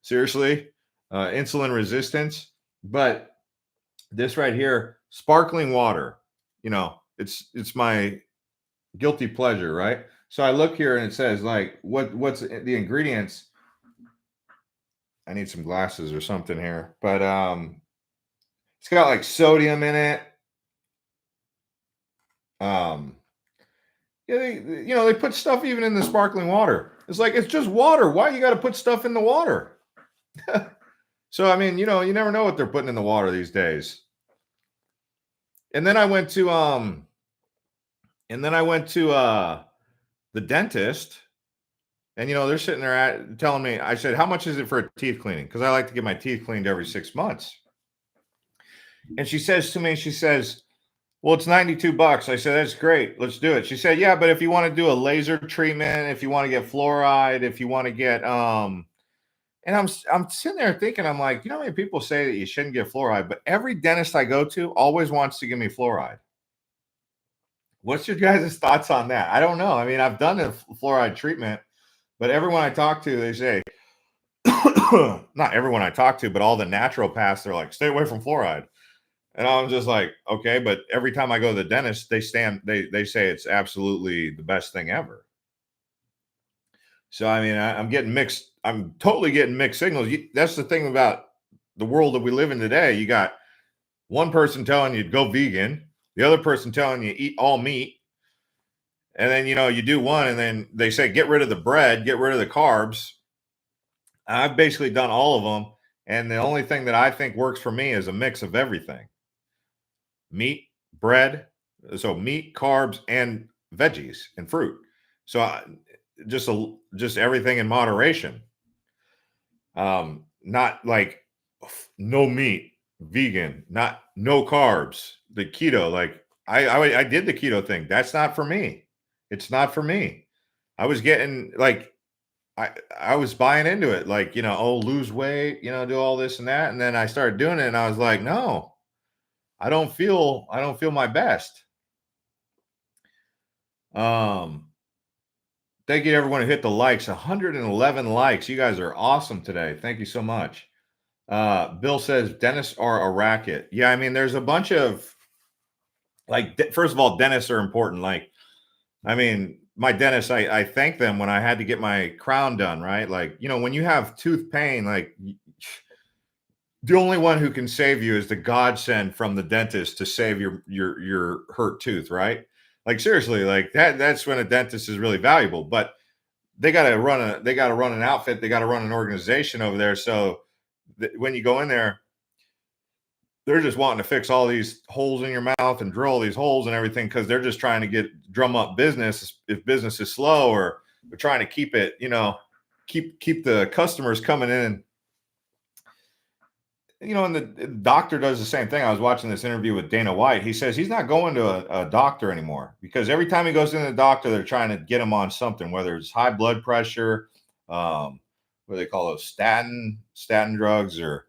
S1: Seriously, insulin resistance. But this right here, sparkling water, it's my guilty pleasure, right? So I look here and it says like what's the ingredients. I need some glasses or something here, but it's got like sodium in it. Yeah, they put stuff even in the sparkling water. It's like, it's just water. Why you got to put stuff in the water? So I mean, you never know what they're putting in the water these days. And then I went to the dentist, and they're sitting there telling me, I said, how much is it for a teeth cleaning? Because I like to get my teeth cleaned every 6 months. And she says to me, well, it's $92. I said, that's great. Let's do it. She said, yeah, but if you want to do a laser treatment, if you want to get fluoride, if you want to get and I'm sitting there thinking, I'm like, how many people say that you shouldn't get fluoride? But every dentist I go to always wants to give me fluoride. What's your guys' thoughts on that? I don't know. I mean, I've done a fluoride treatment, but everyone I talk to, they say, not everyone I talk to, but all the naturopaths, they're like, stay away from fluoride. And I'm just like, okay, but every time I go to the dentist, they say it's absolutely the best thing ever. So, I mean, I'm totally getting mixed signals. That's the thing about the world that we live in today. You got one person telling you go vegan, the other person telling you eat all meat. And then, you do one, and then they say, get rid of the bread, get rid of the carbs. I've basically done all of them. And the only thing that I think works for me is a mix of everything. Meat, bread, so meat, carbs, and veggies and fruit. So just everything in moderation. Not like no meat, vegan, no carbs, the keto. Like I did the keto thing. That's not for me. It's not for me. I was getting like I was buying into it, like, lose weight, do all this and that, and then I started doing it, and I was like, no. I don't feel my best. Thank you everyone who hit the likes. 111 likes. You guys are awesome today. Thank you so much. Bill says dentists are a racket. Yeah, I mean, there's a bunch of first of all, dentists are important. Like, I mean, my dentist, I thank them when I had to get my crown done, right? Like, when you have tooth pain, like, the only one who can save you is the godsend from the dentist to save your hurt tooth, right? Like, seriously, like that's when a dentist is really valuable. But they got to run an outfit, they got to run an organization over there. So when you go in there, they're just wanting to fix all these holes in your mouth and drill all these holes and everything, because they're just trying to drum up business if business is slow, or they're trying to keep it, keep the customers coming in. And the doctor does the same thing. I was watching this interview with Dana White. He says he's not going to a doctor anymore, because every time he goes into the doctor, they're trying to get him on something, whether it's high blood pressure, what do they call those, statin drugs, or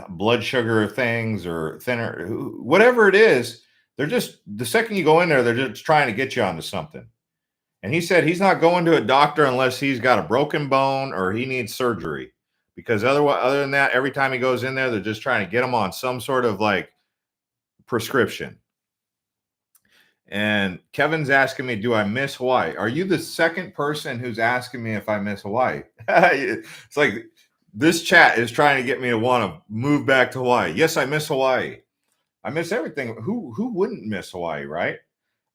S1: blood sugar things, or thinner, whatever it is. They're just, the second you go in there, they're just trying to get you onto something. And he said he's not going to a doctor unless he's got a broken bone or he needs surgery. Because other than that, every time he goes in there, they're just trying to get him on some sort of like prescription. And Kevin's asking me, do I miss Hawaii? Are you the second person who's asking me if I miss Hawaii? It's like this chat is trying to get me to want to move back to Hawaii. Yes, I miss Hawaii. I miss everything. Who wouldn't miss Hawaii, right?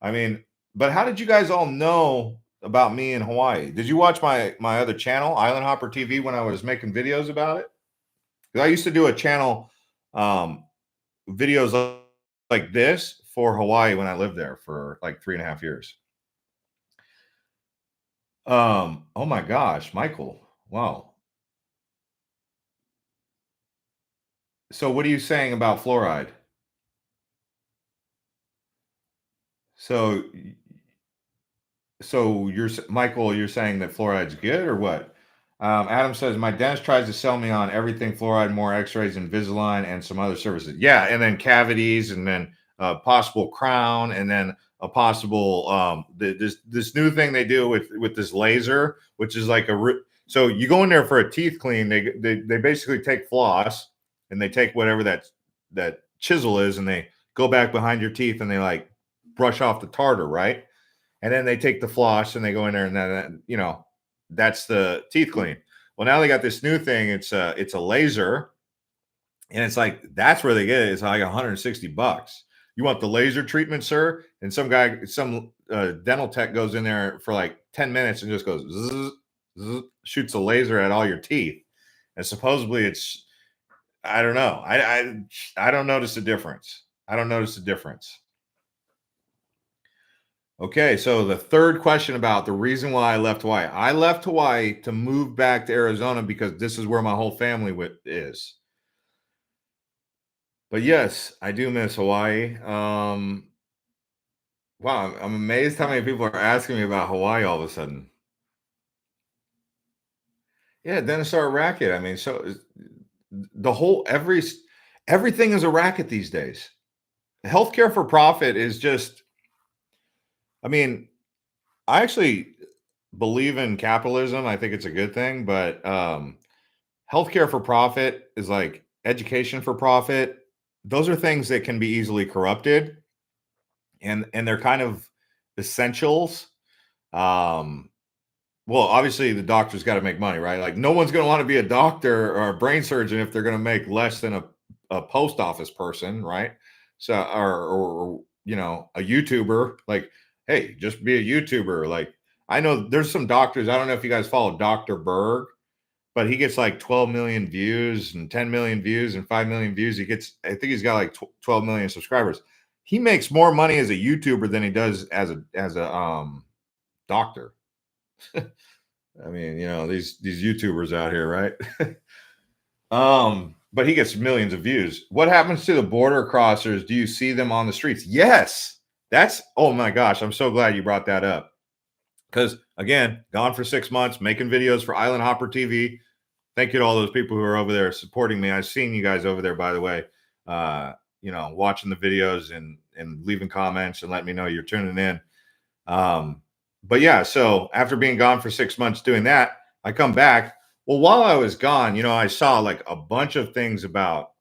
S1: I mean, but how did you guys all know about me in Hawaii. Did you watch my other channel, Island Hopper TV, when I was making videos about it? 'Cause I used to do a channel, um, videos like this for Hawaii when I lived there for like 3.5 years. Oh my gosh, Michael. Wow. So what are you saying about fluoride? So So Michael, you're saying that fluoride's good or what? Adam says my dentist tries to sell me on everything fluoride, more X-rays, Invisalign, and some other services. Yeah, and then cavities, and then possible crown, and then a possible this new thing they do with this laser, which is like so you go in there for a teeth clean. They basically take floss and they take whatever that chisel is, and they go back behind your teeth and they like brush off the tartar, right? And then they take the floss and they go in there, and then that's the teeth clean. Well, now they got this new thing. It's a laser, and it's like that's where they get it. It's like $160. You want the laser treatment, sir? And some dental tech goes in there for like 10 minutes and just goes zzz, zzz, shoots a laser at all your teeth. And supposedly it's I don't know. I don't notice a difference. I don't notice a difference. Okay, so the third question about the reason why I left Hawaii. I left Hawaii to move back to Arizona because this is where my whole family is. But yes, I do miss Hawaii. Wow, I'm amazed how many people are asking me about Hawaii all of a sudden. Yeah, dentists are a racket. I mean, the whole everything is a racket these days. Healthcare for profit is just. I mean, I actually believe in capitalism. I think it's a good thing, but healthcare for profit is like education for profit. Those are things that can be easily corrupted, and they're kind of essentials. Um, well, obviously the doctor's got to make money, right? Like no one's going to want to be a doctor or a brain surgeon if they're going to make less than a post office person, right? So or a YouTuber, like, hey, just be a YouTuber. Like I know there's some doctors. I don't know if you guys follow Dr. Berg, but he gets like 12 million views and 10 million views and 5 million views. I think he's got like 12 million subscribers. He makes more money as a YouTuber than he does as a doctor. I mean, these YouTubers out here, right? But he gets millions of views. What happens to the border crossers? Do you see them on the streets? Yes. Oh my gosh, I'm so glad you brought that up. Because again, gone for 6 months, making videos for Island Hopper TV. Thank you to all those people who are over there supporting me. I've seen you guys over there, by the way, watching the videos and leaving comments and letting me know you're tuning in. But yeah, so after being gone for 6 months doing that, I come back. Well, while I was gone, I saw like a bunch of things about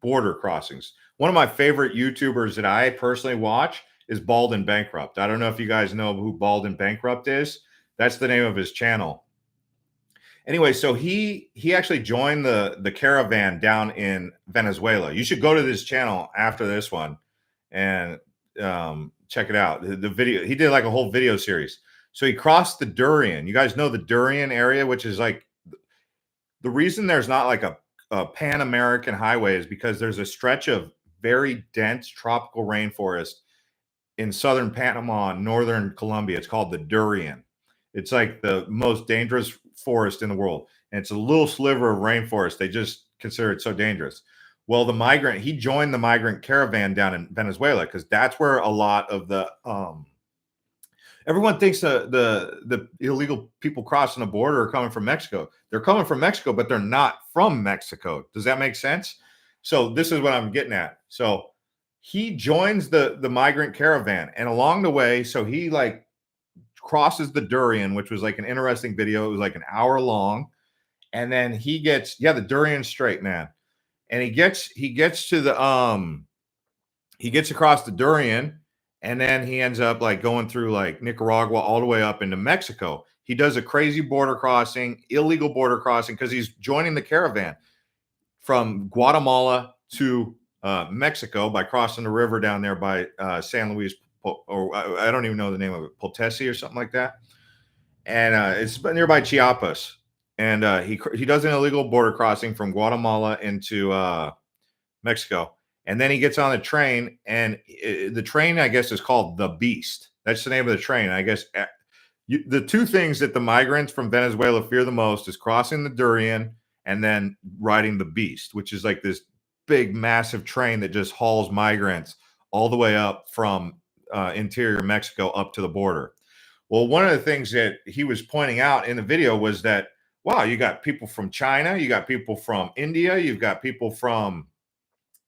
S1: border crossings. One of my favorite YouTubers that I personally watch is Bald and Bankrupt. I don't know if you guys know who Bald and Bankrupt is. That's the name of his channel. Anyway, so he actually joined the caravan down in Venezuela. You should go to this channel after this one and check it out. The video, he did like a whole video series. So he crossed the Durian. You guys know the Durian area, which is like the reason there's not like a Pan American highway is because there's a stretch of very dense tropical rainforest in southern Panama, northern Colombia. It's called the Durian. It's like the most dangerous forest in the world. And it's a little sliver of rainforest. They just consider it so dangerous. Well, he joined the migrant caravan down in Venezuela because that's where a lot of the everyone thinks the illegal people crossing the border are coming from Mexico. They're coming from Mexico, but they're not from Mexico. Does that make sense? So this is what I'm getting at. So he joins the migrant caravan, and along the way, so he like crosses the Durian, which was like an interesting video. It was like an hour long, and then he gets the Durian Strait, man, and he gets to the he gets across the Durian, and then he ends up like going through like Nicaragua all the way up into Mexico. He does a crazy border crossing, illegal border crossing, because he's joining the caravan from Guatemala to Mexico by crossing the river down there by San Luis or I don't even know the name of it, Potesi or something like that. And it's nearby Chiapas. And he does an illegal border crossing from Guatemala into Mexico. And then he gets on the train, and the train, I guess, is called the Beast. That's the name of the train. I guess the two things that the migrants from Venezuela fear the most is crossing the Durian and then riding the Beast, which is like this big, massive train that just hauls migrants all the way up from interior Mexico up to the border. Well, one of the things that he was pointing out in the video was that, wow, you got people from China, you got people from India, you've got people from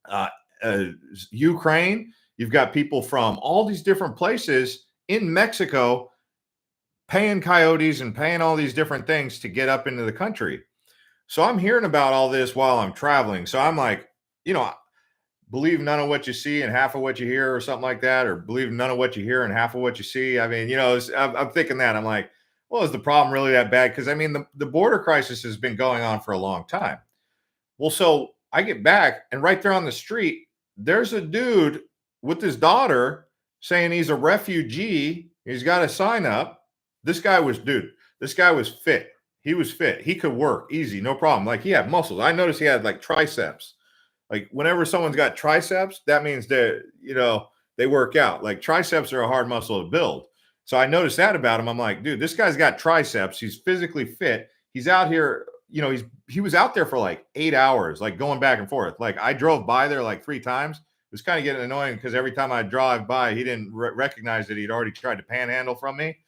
S1: uh, uh, Ukraine, you've got people from all these different places in Mexico paying coyotes and paying all these different things to get up into the country. So I'm hearing about all this while I'm traveling. So I'm like, you know, believe none of what you see and half of what you hear, or something like that, or believe none of what you hear and half of what you see. I mean, I'm thinking that. I'm like, well, is the problem really that bad? Because I mean, the border crisis has been going on for a long time. Well, so I get back, and right there on the street, there's a dude with his daughter saying he's a refugee. He's got a sign up. This guy was fit. He was fit. He could work easy, no problem. Like, he had muscles. I noticed he had like triceps. Like, whenever someone's got triceps, that means they work out. Like, triceps are a hard muscle to build. So I noticed that about him. I'm like, dude, this guy's got triceps. He's physically fit. He's out here, he was out there for like 8 hours, like going back and forth. Like, I drove by there like 3 times. It was kind of getting annoying because every time I drive by, he didn't recognize that he'd already tried to panhandle from me.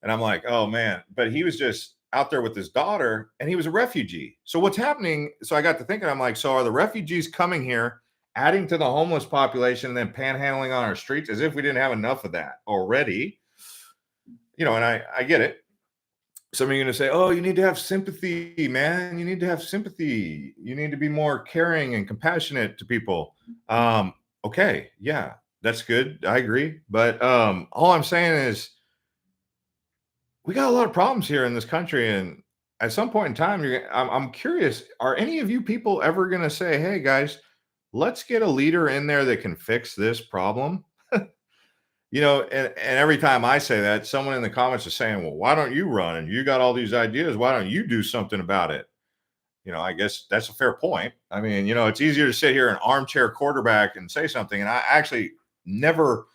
S1: And I'm like, oh man. But he was just out there with his daughter, and he was a refugee. So what's happening? So I got to thinking, I'm like, so are the refugees coming here, adding to the homeless population, and then panhandling on our streets as if we didn't have enough of that already? And I get it. Some of you are going to say, oh, you need to have sympathy, man. You need to have sympathy. You need to be more caring and compassionate to people. Okay. Yeah, that's good. I agree. But all I'm saying is, we got a lot of problems here in this country, and at some point in time, I'm curious: are any of you people ever going to say, "Hey, guys, let's get a leader in there that can fix this problem"? And every time I say that, someone in the comments is saying, "Well, why don't you run? And you got all these ideas. Why don't you do something about it?" I guess that's a fair point. I mean, it's easier to sit here an armchair quarterback and say something, and I actually never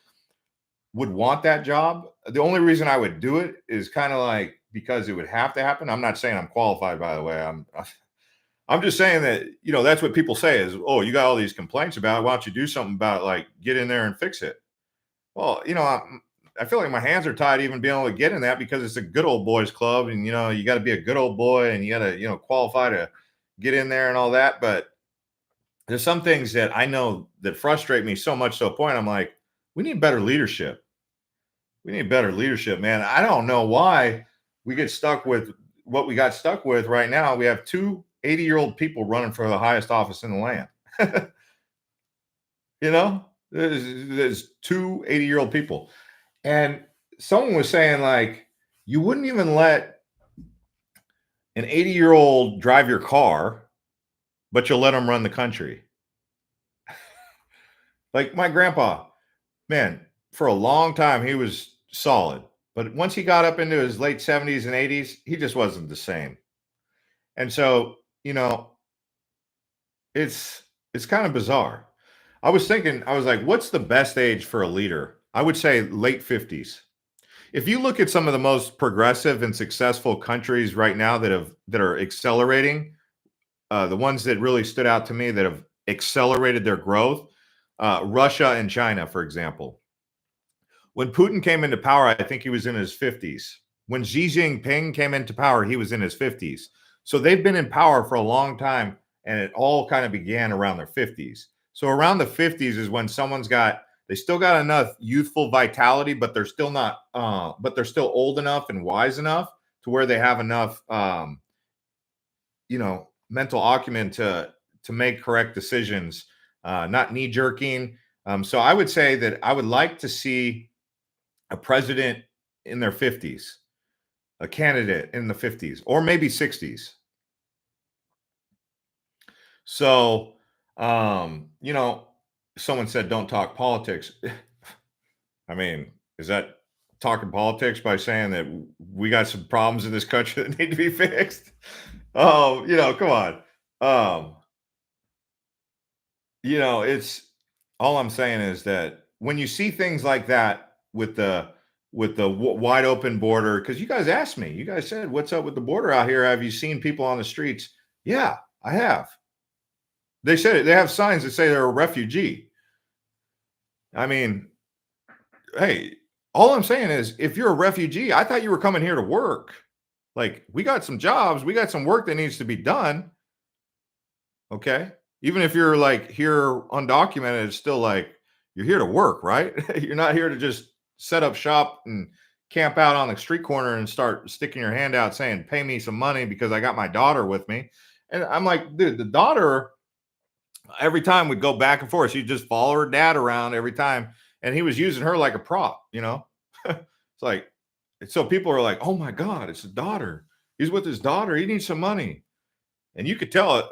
S1: would want that job. The only reason I would do it is kind of like because it would have to happen. I'm not saying I'm qualified, by the way. I'm just saying that, that's what people say is, oh, you got all these complaints about it. Why don't you do something about it? Like, get in there and fix it. Well, I feel like my hands are tied even being able to get in that, because it's a good old boys club, and you got to be a good old boy, and you got to qualify to get in there and all that. But there's some things that I know that frustrate me so much to a point. I'm like, we need better leadership. We need better leadership, man. I don't know why we get stuck with what we got stuck with right now. We have two 80-year-old people running for the highest office in the land. There's two 80-year-old people. And someone was saying, like, you wouldn't even let an 80-year-old drive your car, but you'll let them run the country. Like my grandpa, man, for a long time, he was solid. But once he got up into his late 70s and 80s, he just wasn't the same. And so, it's kind of bizarre. I was like, what's the best age for a leader? I would say late 50s. If you look at some of the most progressive and successful countries right now that are accelerating, the ones that really stood out to me that have accelerated their growth, Russia and China, for example. When Putin came into power, I think he was in his 50s. When Xi Jinping came into power, he was in his 50s. So they've been in power for a long time, and it all kind of began around their 50s. So around the 50s is when they still got enough youthful vitality, but they're still not, but they're still old enough and wise enough to where they have enough, mental acumen to make correct decisions, not knee jerking. So I would say that I would like to see a president in their 50s, a candidate in the 50s, or maybe 60s. So, someone said, don't talk politics. I mean, is that talking politics by saying that we got some problems in this country that need to be fixed? Oh, come on. Um, it's all I'm saying is that when you see things like that with the wide open border, because you guys asked me, you guys said, "What's up with the border out here? Have you seen people on the streets?" Yeah, I have. They said it. They have signs that say they're a refugee. I mean, hey, all I'm saying is, if you're a refugee, I thought you were coming here to work. Like, we got some jobs, we got some work that needs to be done. Okay. Even if you're like here undocumented, it's still like you're here to work, right? You're not here to just set up shop and camp out on the street corner and start sticking your hand out saying, pay me some money because I got my daughter with me. And I'm like, dude, the daughter, every time we'd go back and forth, she'd just follow her dad around every time. And he was using her like a prop. It's like, so people are like, oh my God, it's a daughter. He's with his daughter. He needs some money. And you could tell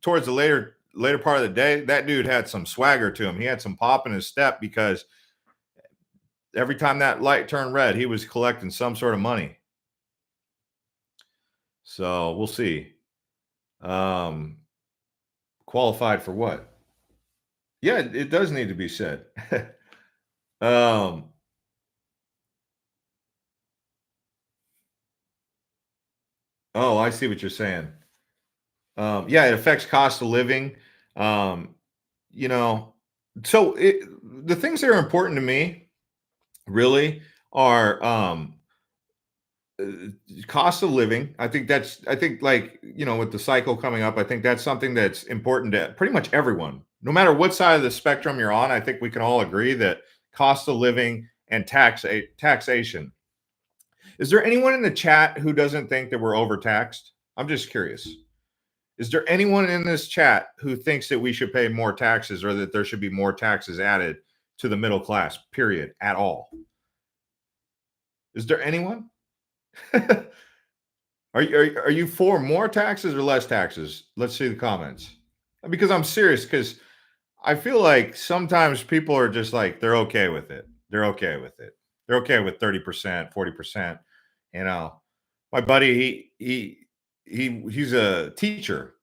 S1: towards the later part of the day, that dude had some swagger to him. He had some pop in his step because every time that light turned red, he was collecting some sort of money. So we'll see. Qualified for what? Yeah, it does need to be said. um, oh, I see what you're saying. Yeah, it affects cost of living. Um, you know, so the things that are important to me really are uh, cost of living. I think like, with the cycle coming up, I think that's something that's important to pretty much everyone, no matter what side of the spectrum you're on. I think we can all agree that cost of living and taxation. Is there anyone in the chat who doesn't think that we're overtaxed? I'm just curious. Is there anyone in this chat who thinks that we should pay more taxes or that there should be more taxes added to the middle class, period, at all? Is there anyone? Are you for more taxes or less taxes? Let's see the comments. Because I'm serious, because I feel like sometimes people are just like, they're okay with it. They're okay with it. They're okay with 30%, 40%. You know, my buddy, he's a teacher.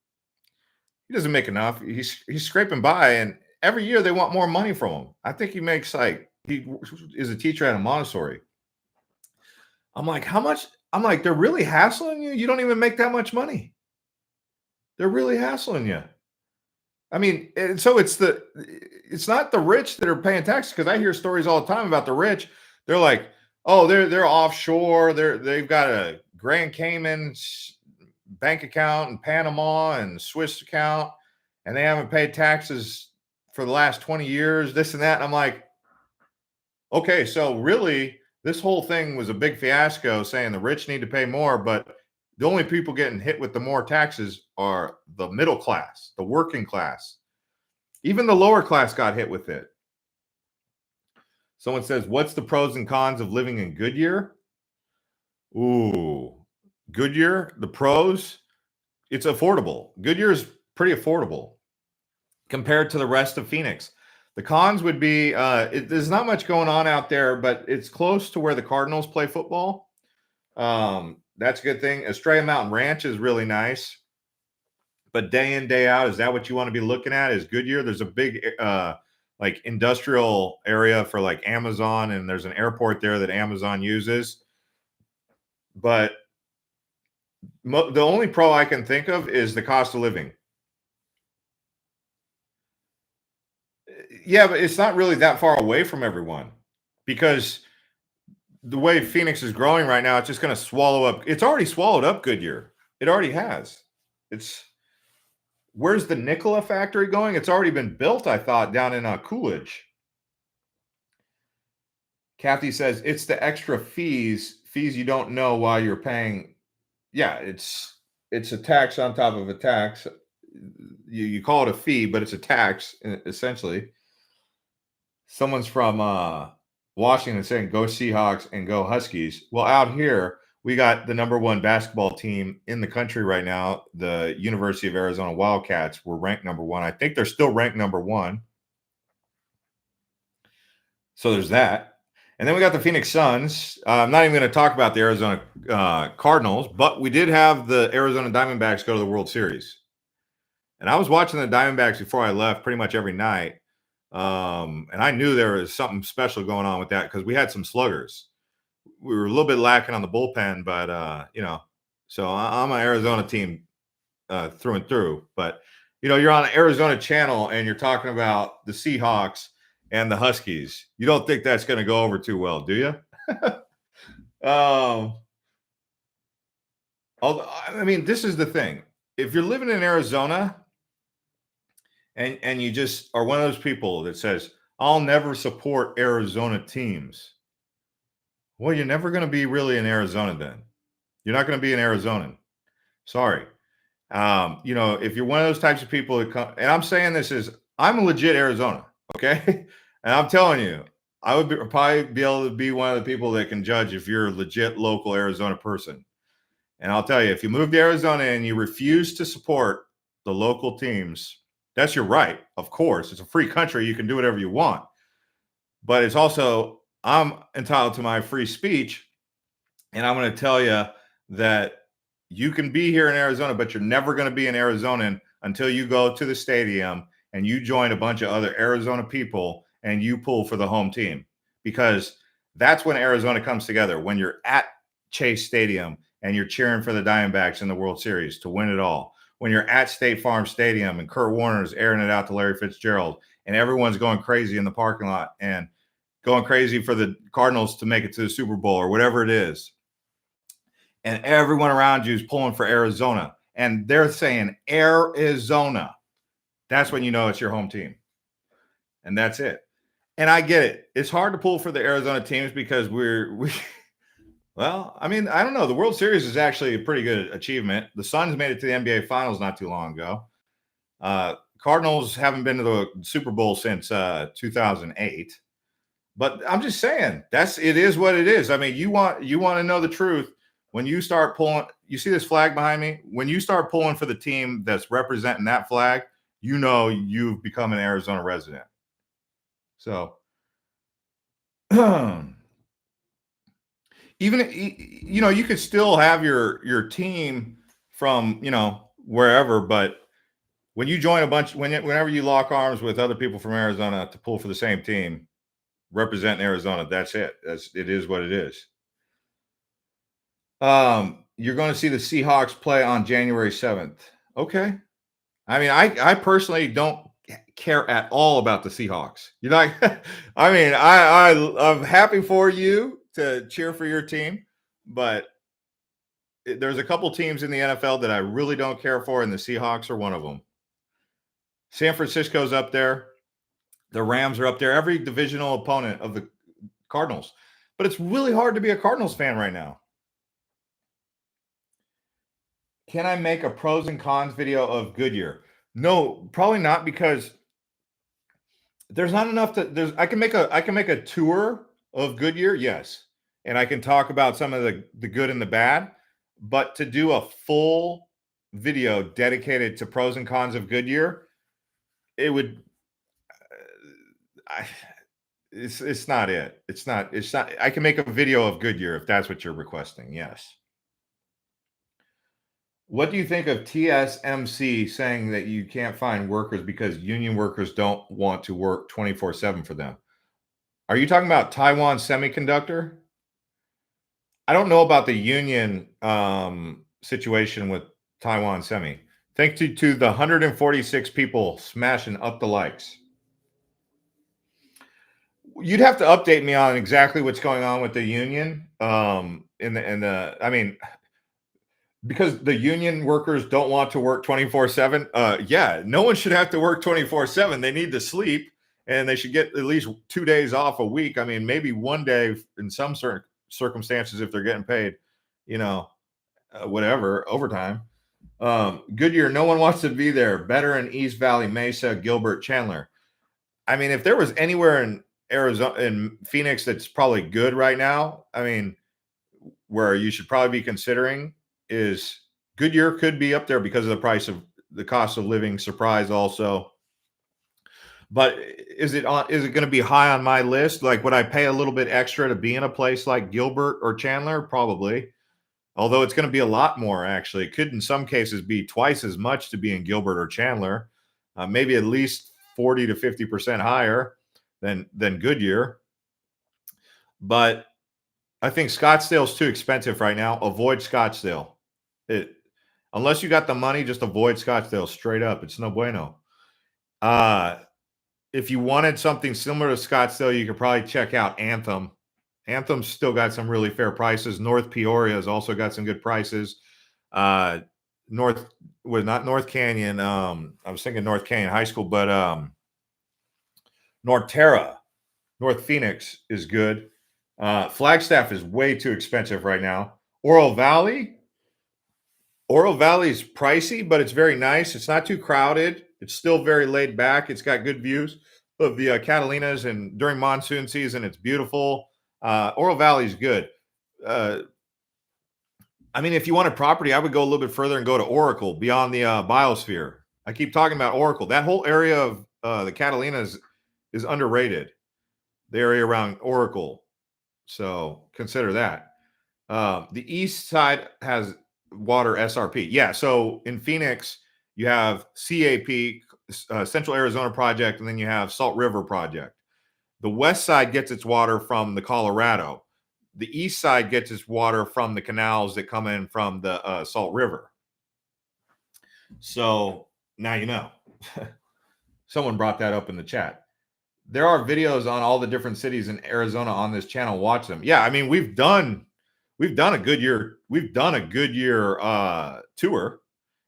S1: He doesn't make enough. He's scraping by, and every year they want more money from him. I think he makes like he is a teacher at a Montessori. I'm like, how much? I'm like, they're really hassling you. You don't even make that much money. They're really hassling you. I mean, and so it's not the rich that are paying taxes, because I hear stories all the time about the rich. They're like, oh, they're offshore. They've got a Grand Cayman bank account in Panama and Swiss account, and they haven't paid taxes for the last 20 years, this and that. And I'm like, okay, so really, this whole thing was a big fiasco saying the rich need to pay more, but the only people getting hit with the more taxes are the middle class, the working class. Even the lower class got hit with it. Someone says, what's the pros and cons of living in Goodyear? Ooh, Goodyear, the pros, it's affordable. Goodyear is pretty affordable compared to the rest of Phoenix. The cons would be there's not much going on out there, but it's close to where the Cardinals play football. That's a good thing. Estrella Mountain Ranch is really nice, but day in, day out, is that what you want to be looking at? Is Goodyear? There's a big like industrial area for like Amazon, and there's an airport there that Amazon uses. But the only pro I can think of is the cost of living. Yeah, but it's not really that far away from everyone, because the way Phoenix is growing right now, it's just going to swallow up. It's already swallowed up Goodyear. It already has. It's Where's the Nikola factory going? It's already been built, I thought, down in Coolidge. Kathy says it's the extra fees you don't know why you're paying. Yeah, it's a tax on top of a tax. You call it a fee, but it's a tax essentially. Someone's from Washington saying go Seahawks and go Huskies. Well, out here we got the number one basketball team in the country right now, the University of Arizona Wildcats. Were ranked number one. I think they're still ranked number one. So there's that. And then we got the Phoenix Suns. I'm not even going to talk about the Arizona Cardinals, but we did have the Arizona Diamondbacks go to the World Series. And I was watching the Diamondbacks before I left pretty much every night. And I knew there was something special going on with that because we had some sluggers. We were a little bit lacking on the bullpen, but, so I'm an Arizona team through and through. But, you're on an Arizona channel and you're talking about the Seahawks and the Huskies. You don't think that's going to go over too well, do you? This is the thing. If you're living in Arizona and you just are one of those people that says, I'll never support Arizona teams. Well, you're never going to be really in Arizona then. You're not going to be an Arizonan. Sorry. If you're one of those types of people that come, and I'm saying this is, I'm a legit Arizona, okay? And I'm telling you, I would probably be able to be one of the people that can judge if you're a legit local Arizona person. And I'll tell you, if you move to Arizona and you refuse to support the local teams, that's your right. Of course, it's a free country. You can do whatever you want. But it's also, I'm entitled to my free speech. And I'm going to tell you that you can be here in Arizona, but you're never going to be an Arizonan until you go to the stadium and you join a bunch of other Arizona people and you pull for the home team, because that's when Arizona comes together. When you're at Chase Stadium and you're cheering for the Diamondbacks in the World Series to win it all. When you're at State Farm Stadium and Kurt Warner's airing it out to Larry Fitzgerald and everyone's going crazy in the parking lot and going crazy for the Cardinals to make it to the Super Bowl or whatever it is. And everyone around you is pulling for Arizona. And they're saying Arizona. That's when you know it's your home team. And that's it. And I get it. It's hard to pull for the Arizona teams because well, I don't know. The World Series is actually a pretty good achievement. The Suns made it to the NBA Finals not too long ago. Cardinals haven't been to the Super Bowl since 2008. But I'm just saying, it is what it is. You want to know the truth. When you start pulling, you see this flag behind me? When you start pulling for the team that's representing that flag, you've become an Arizona resident. So even, you could still have your team from, wherever, but when you join whenever you lock arms with other people from Arizona to pull for the same team, representing Arizona, that's it. It is what it is. You're going to see the Seahawks play on January 7th. Okay. I personally don't care at all about the Seahawks. I'm happy for you to cheer for your team, but there's a couple teams in the NFL that I really don't care for, and the Seahawks are one of them. San Francisco's up there. The Rams are up there. Every divisional opponent of the Cardinals. But it's really hard to be a Cardinals fan right now. Can I make a pros and cons video of Goodyear? No, probably not, because there's not enough I can make a tour of Goodyear, yes. And I can talk about some of the good and the bad, but to do a full video dedicated to pros and cons of Goodyear, it would it's not it. It's not I can make a video of Goodyear if that's what you're requesting. Yes. What do you think of TSMC saying that you can't find workers because union workers don't want to work 24/7 for them? Are you talking about Taiwan Semiconductor? I don't know about the union situation with Taiwan Semi. Thanks to the 146 people smashing up the likes. You'd have to update me on exactly what's going on with the union. Because the union workers don't want to work 24/7. Yeah, no one should have to work 24/7. They need to sleep, and they should get at least 2 days off a week. Maybe one day in some certain circumstances if they're getting paid, whatever, overtime. Goodyear, no one wants to be there. Better in East Valley, Mesa, Gilbert, Chandler. If there was anywhere in Arizona, in Phoenix, that's probably good right now, where you should probably be considering is Goodyear could be up there because of the cost of living surprise also. But is it going to be high on my list? Like, would I pay a little bit extra to be in a place like Gilbert or Chandler? Probably. Although it's going to be a lot more, actually. It could, in some cases, be twice as much to be in Gilbert or Chandler. Maybe at least 40 to 50% higher than Goodyear. But I think Scottsdale's too expensive right now. Avoid Scottsdale. Unless you got the money, just avoid Scottsdale straight up. It's no bueno. If you wanted something similar to Scottsdale, you could probably check out Anthem. Anthem's still got some really fair prices. North Peoria has also got some good prices. Not North Canyon. I was thinking North Canyon High School, but North Phoenix is good. Flagstaff is way too expensive right now. Oro Valley is pricey, but it's very nice. It's not too crowded. It's still very laid back. It's got good views of the Catalinas, and during monsoon season, it's beautiful. Oro Valley is good. I mean, if you want a property, I would go a little bit further and go to Oracle beyond the biosphere. I keep talking about Oracle. That whole area of the Catalinas is underrated. The area around Oracle. So consider that. The east side has water SRP. Yeah. So in Phoenix, you have CAP, Central Arizona Project, and then you have Salt River Project. The west side gets its water from the Colorado. The east side gets its water from the canals that come in from the Salt River. So now you know. Someone brought that up in the chat. There are videos on all the different cities in Arizona on this channel. Watch them. Yeah, I mean, we've done a Goodyear tour.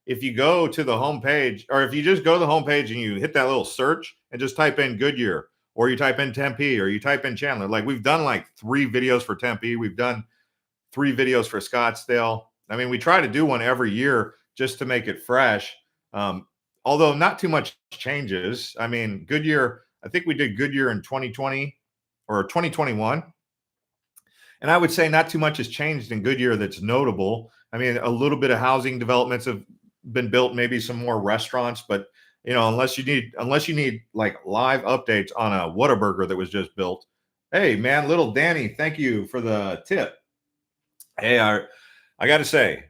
S1: If you go to the homepage, or if you just go to the homepage and you hit that little search and just type in Goodyear, or you type in Tempe, or you type in Chandler, like we've done like 3 videos for Tempe. We've done 3 videos for Scottsdale. I mean, we try to do one every year just to make it fresh. Although not too much changes. I mean, Goodyear, I think we did Goodyear in 2020 or 2021. And I would say not too much has changed in Goodyear that's notable. I mean, a little bit of housing developments have been built, maybe some more restaurants, but you know, unless you need like live updates on a Whataburger that was just built. Hey man, little Danny, thank you for the tip. Hey, I got to say,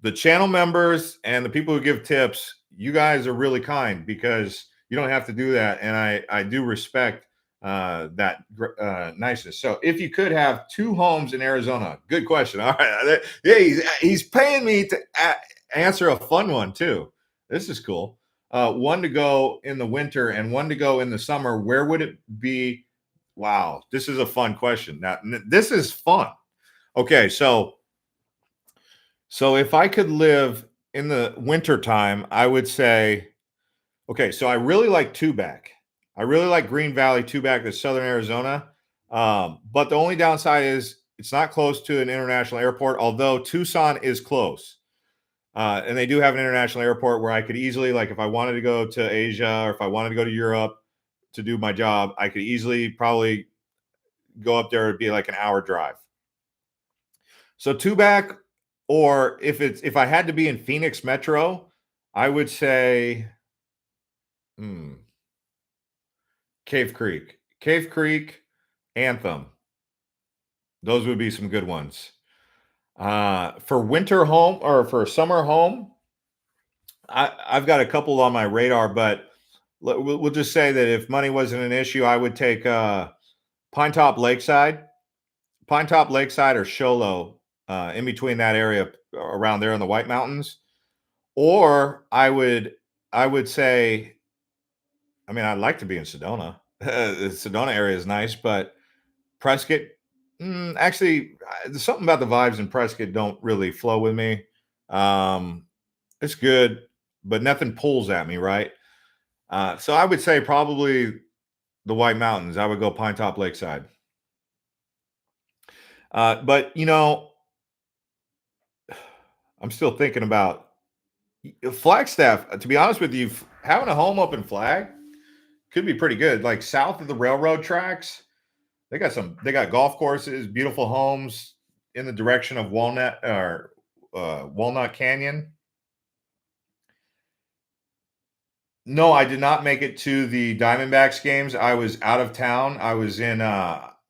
S1: the channel members and the people who give tips, you guys are really kind because you don't have to do that, and I do respect that niceness. So if you could have 2 homes in Arizona, good question. All right, yeah, he's paying me to answer a fun one too. This is cool. One to go in the winter and one to go in the summer. Where would it be? Wow, this is a fun question. Now, this is fun. Okay, so if I could live in the winter time, I would say, okay, so I really like Tubac. I really like Green Valley, Tubac, that's southern Arizona. But the only downside is it's not close to an international airport, although Tucson is close. And they do have an international airport where I could easily, like if I wanted to go to Asia or if I wanted to go to Europe to do my job, I could easily probably go up there. It'd be like an hour drive. So Tubac, or if I had to be in Phoenix Metro, I would say Cave Creek, Anthem. Those would be some good ones. For winter home or for summer home, I've got a couple on my radar, but we'll just say that if money wasn't an issue, I would take Pinetop Lakeside or Show Low, in between that area around there in the White Mountains. Or I would say, I mean, I'd like to be in Sedona. The Sedona area is nice, but Prescott, actually, there's something about the vibes in Prescott don't really flow with me. It's good, but nothing pulls at me, right? So I would say probably the White Mountains. I would go Pinetop Lakeside. But you know, I'm still thinking about Flagstaff. To be honest with you, having a home up in Flag could be pretty good. Like south of the railroad tracks, they got golf courses, beautiful homes in the direction of Walnut Canyon. No, I did not make it to the Diamondbacks games. I was out of town. I was in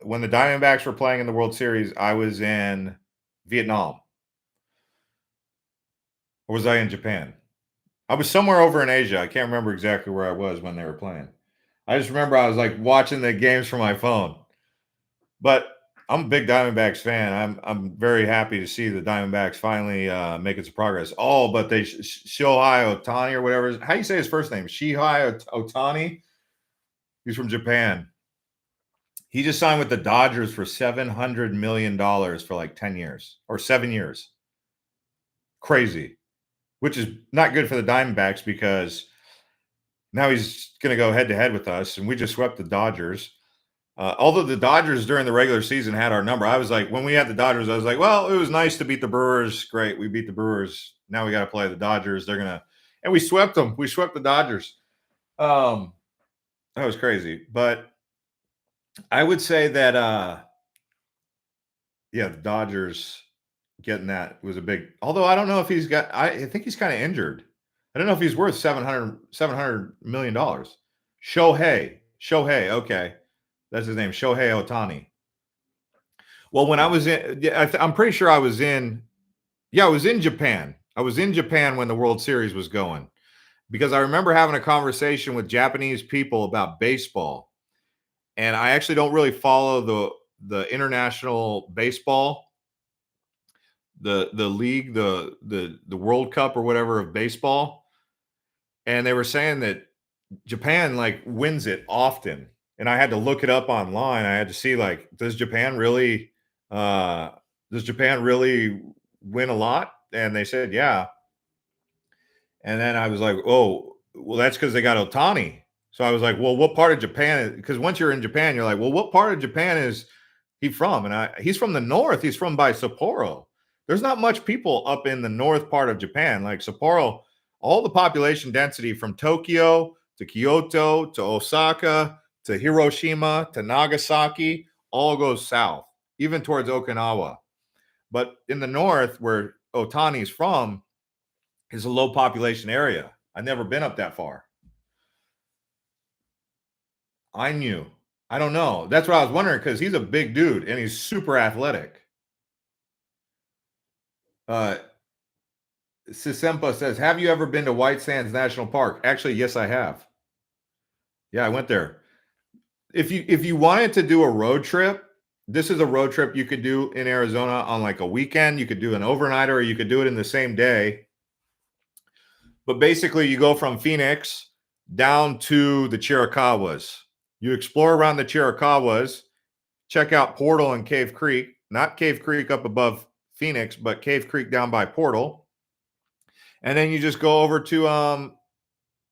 S1: when the Diamondbacks were playing in the World Series, I was in Vietnam. Or was I in Japan? I was somewhere over in Asia. I can't remember exactly where I was when they were playing. I just remember I was like watching the games from my phone. But I'm a big Diamondbacks fan. I'm very happy to see the Diamondbacks finally making some progress. Oh, but they Shohei Otani or whatever. How do you say his first name? Shohei Otani. He's from Japan. He just signed with the Dodgers for $700 million for like 10 years or 7 years. Crazy, which is not good for the Diamondbacks because now he's going to go head to head with us, and we just swept the Dodgers. Although the Dodgers during the regular season had our number, I was like, when we had the Dodgers, I was like, well, it was nice to beat the Brewers. Great, we beat the Brewers. Now we got to play the Dodgers. They're gonna, and we swept them. We swept the Dodgers. That was crazy, but I would say that, yeah, the Dodgers getting that was a big. Although I don't know if he's got. I think he's kind of injured. I don't know if he's worth $700 million. Shohei. Okay, that's his name. Shohei Otani. Well, when I was in, yeah, I'm pretty sure I was in. Yeah, I was in Japan. I was in Japan when the World Series was going because I remember having a conversation with Japanese people about baseball, and I actually don't really follow the international baseball, the league, the World Cup or whatever of baseball, and they were saying that Japan like wins it often, and I had to look it up online. I had to see like, uh, does Japan really win a lot? And they said, yeah. And then I was like, oh, well, that's because they got Otani. So I was like, well, what part of Japan? Because once you're in Japan, you're like, well, what part of Japan is he from? And he's from the north. He's from by Sapporo. There's not much people up in the north part of Japan. Like Sapporo, all the population density from Tokyo to Kyoto to Osaka to Hiroshima to Nagasaki all goes south, even towards Okinawa. But in the north, where Otani's from, is a low population area. I've never been up that far. I knew. I don't know. That's what I was wondering because he's a big dude and he's super athletic. Uh, Sisempa says, "Have you ever been to White Sands National Park?" Actually, yes, I have. Yeah, I went there. If you wanted to do a road trip, this is a road trip you could do in Arizona on like a weekend. You could do an overnighter, or you could do it in the same day. But basically, you go from Phoenix down to the Chiricahuas. You explore around the Chiricahuas, check out Portal and Cave Creek, not Cave Creek up above Phoenix, but Cave Creek down by Portal. And then you just go over to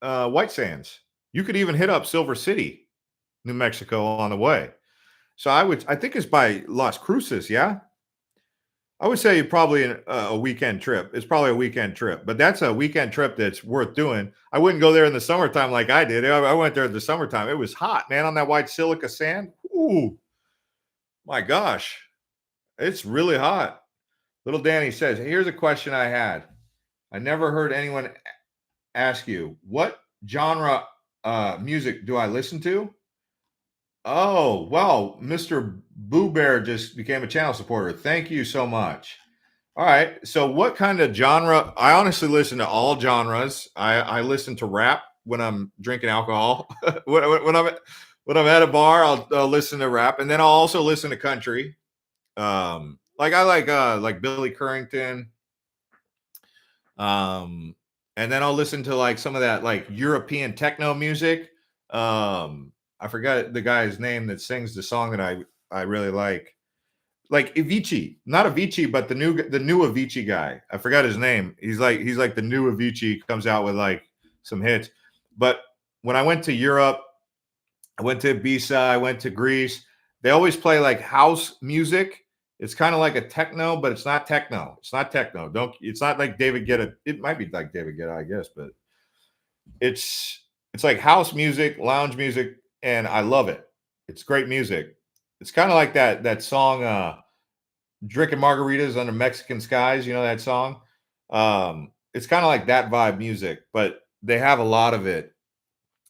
S1: White Sands. You could even hit up Silver City, New Mexico on the way. So I think it's by Las Cruces, yeah? I would say probably a weekend trip. It's probably a weekend trip, but that's a weekend trip that's worth doing. I wouldn't go there in the summertime like I did. I went there in the summertime. It was hot, man, on that white silica sand. Ooh, my gosh. It's really hot. Little Danny says, here's a question I had. I never heard anyone ask you, what genre music do I listen to? Oh, well, Mr. Boo Bear just became a channel supporter. Thank you so much. All right. So, what kind of genre? I honestly listen to all genres. I listen to rap when I'm drinking alcohol. when I'm at a bar, I'll listen to rap, and then I'll also listen to country. Like I like Billy Currington. Um, and then I'll listen to like some of that like European techno music. I forgot the guy's name that sings the song that I really like Avicii, not Avicii, but the new Avicii guy. I forgot his name. He's like the new Avicii, comes out with like some hits. But when I went to Europe, I went to Ibiza, I went to Greece. They always play like house music. It's kind of like a techno, but it's not techno. It's not techno. It's not like David Guetta. It might be like David Guetta, I guess, but it's it's like house music, lounge music, and I love it. It's great music. It's kind of like that song Drinking Margaritas Under Mexican Skies, you know that song? It's kind of like that vibe music, but they have a lot of it.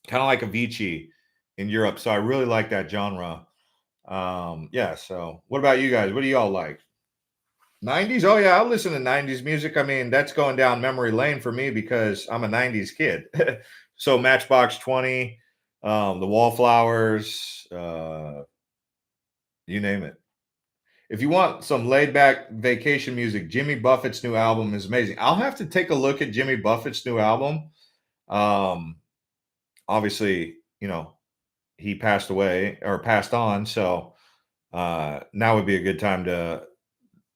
S1: kind of like Avicii in Europe. So I really like that genre. Yeah. So what about you guys? What do y'all like? 90s? Oh yeah, I listen to 90s music. I mean, that's going down memory lane for me because I'm a 90s kid. So Matchbox 20, the Wallflowers, you name it. If you want some laid back vacation music, Jimmy Buffett's new album is amazing. I'll have to take a look at Jimmy Buffett's new album. Um, Obviously, he passed away or passed on, so now would be a good time to.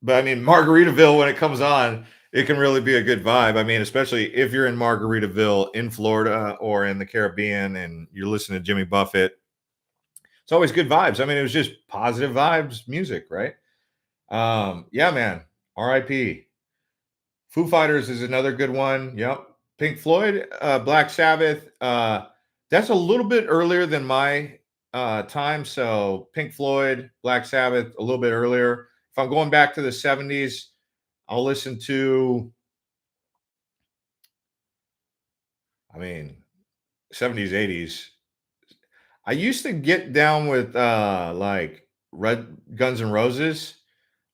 S1: But I mean, Margaritaville, when it comes on, it can really be a good vibe. I mean, especially if you're in Margaritaville in Florida or in the Caribbean and you're listening to Jimmy Buffett, it's always good vibes. I mean, it was just positive vibes music, right? Yeah, man. R.I.P. Foo Fighters is another good one. Yep. Pink Floyd, Black Sabbath. That's a little bit earlier than my time. So Pink Floyd, Black Sabbath, a little bit earlier. If I'm going back to the 70s, I'll listen to, I mean, 70s, 80s. I used to get down with like Red Guns N' Roses,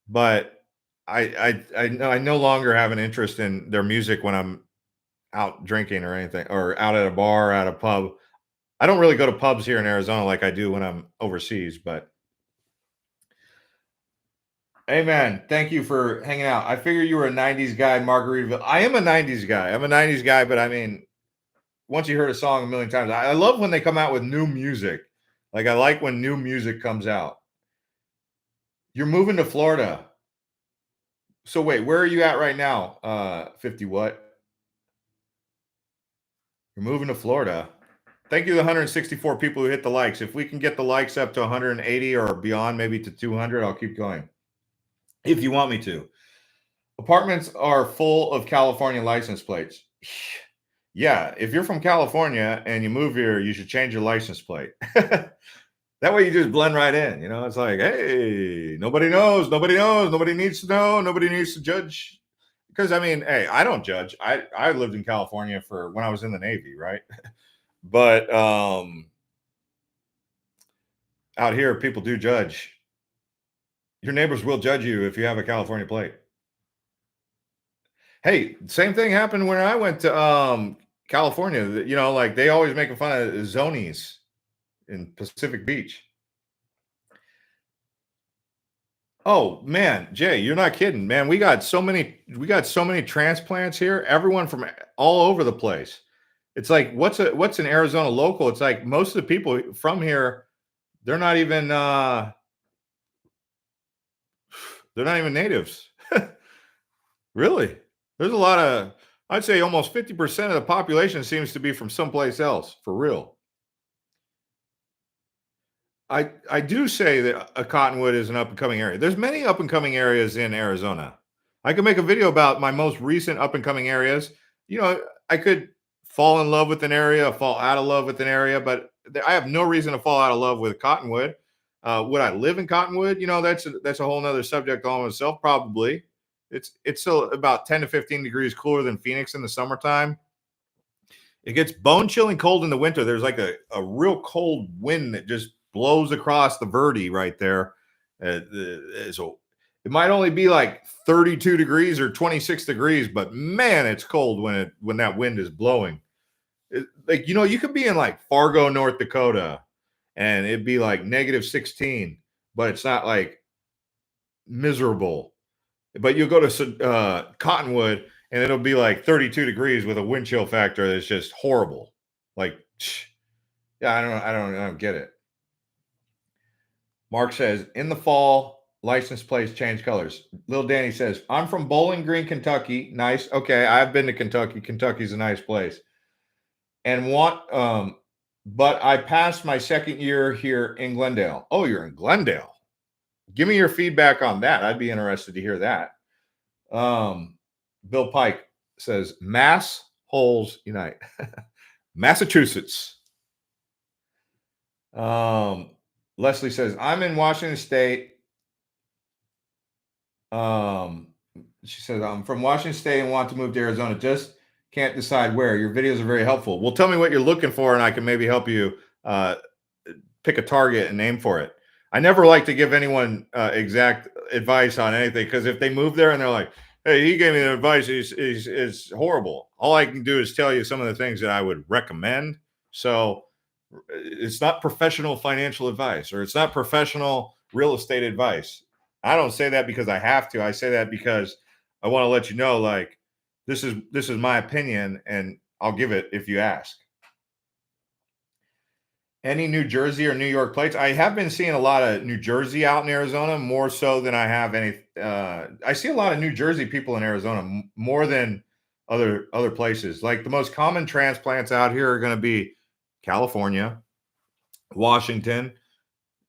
S1: but I no longer have an interest in their music when I'm out drinking or anything, or out at a bar, at a pub. I don't really go to pubs here in Arizona like I do when I'm overseas, but hey man, thank you for hanging out. I figured you were a 90s guy, Margaritaville. I am a 90s guy. I'm a 90s guy, but I mean, once you heard a song a million times, I love when they come out with new music. Like I like when new music comes out. You're moving to Florida. So wait, where are you at right now? 50 what? You're moving to Florida. Thank you to the 164 people who hit the likes. If we can get the likes up to 180 or beyond, maybe to 200, I'll keep going. If you want me to. Apartments are full of California license plates. Yeah, if you're from California and you move here, you should change your license plate. That way you just blend right in. It's like, hey, nobody knows, nobody knows, nobody needs to know, nobody needs to judge. Because I mean, hey, I don't judge. I lived in California for when I was in the Navy, right? But out here, people do judge. Your neighbors will judge you if you have a California plate. Hey, same thing happened when I went to California. Like they always making fun of zonies in Pacific Beach. Oh man, Jay, you're not kidding, man. We got so many transplants here. Everyone from all over the place. It's like what's an Arizona local? It's like most of the people from here, they're not even natives. Really? There's a lot of, I'd say almost 50% of the population seems to be from someplace else, for real. I do say that Cottonwood is an up and coming area. There's many up and coming areas in Arizona. I could make a video about my most recent up and coming areas. I could fall in love with an area, fall out of love with an area, but I have no reason to fall out of love with Cottonwood. Would I live in Cottonwood? That's a whole nother subject all in itself. Probably. It's still about 10 to 15 degrees cooler than Phoenix in the summertime. It gets bone chilling cold in the winter. There's like a real cold wind that just blows across the Verde right there. So it might only be like 32 degrees or 26 degrees, but man, it's cold when that wind is blowing. You could be in like Fargo, North Dakota, and it'd be like -16, but it's not like miserable. But you'll go to Cottonwood and it'll be like 32 degrees with a wind chill factor that's just horrible. Like, yeah, I don't get it. Mark says, in the fall, license plates change colors. Little Danny says, I'm from Bowling Green, Kentucky. Nice. Okay, I've been to Kentucky. Kentucky's a nice place. And but I passed my second year here in Glendale. Oh, you're in Glendale. Give me your feedback on that. I'd be interested to hear that. Bill Pike says, Mass holes unite. Massachusetts. Leslie says, I'm in Washington State. She says, I'm from Washington State and want to move to Arizona. Just Can't decide where. Your videos are very helpful. Well, tell me what you're looking for, and I can maybe help you pick a target and aim for it. I never like to give anyone exact advice on anything, because if they move there and they're like, "Hey, he gave me the advice, is horrible," all I can do is tell you some of the things that I would recommend. So it's not professional financial advice, or it's not professional real estate advice. I don't say that because I have to. I say that because I want to let you know, like, this is my opinion, and I'll give it if you ask. Any New Jersey or New York plates? I have been seeing a lot of New Jersey out in Arizona, more so than I have any. I see a lot of New Jersey people in Arizona, more than other places. Like, the most common transplants out here are going to be California, Washington,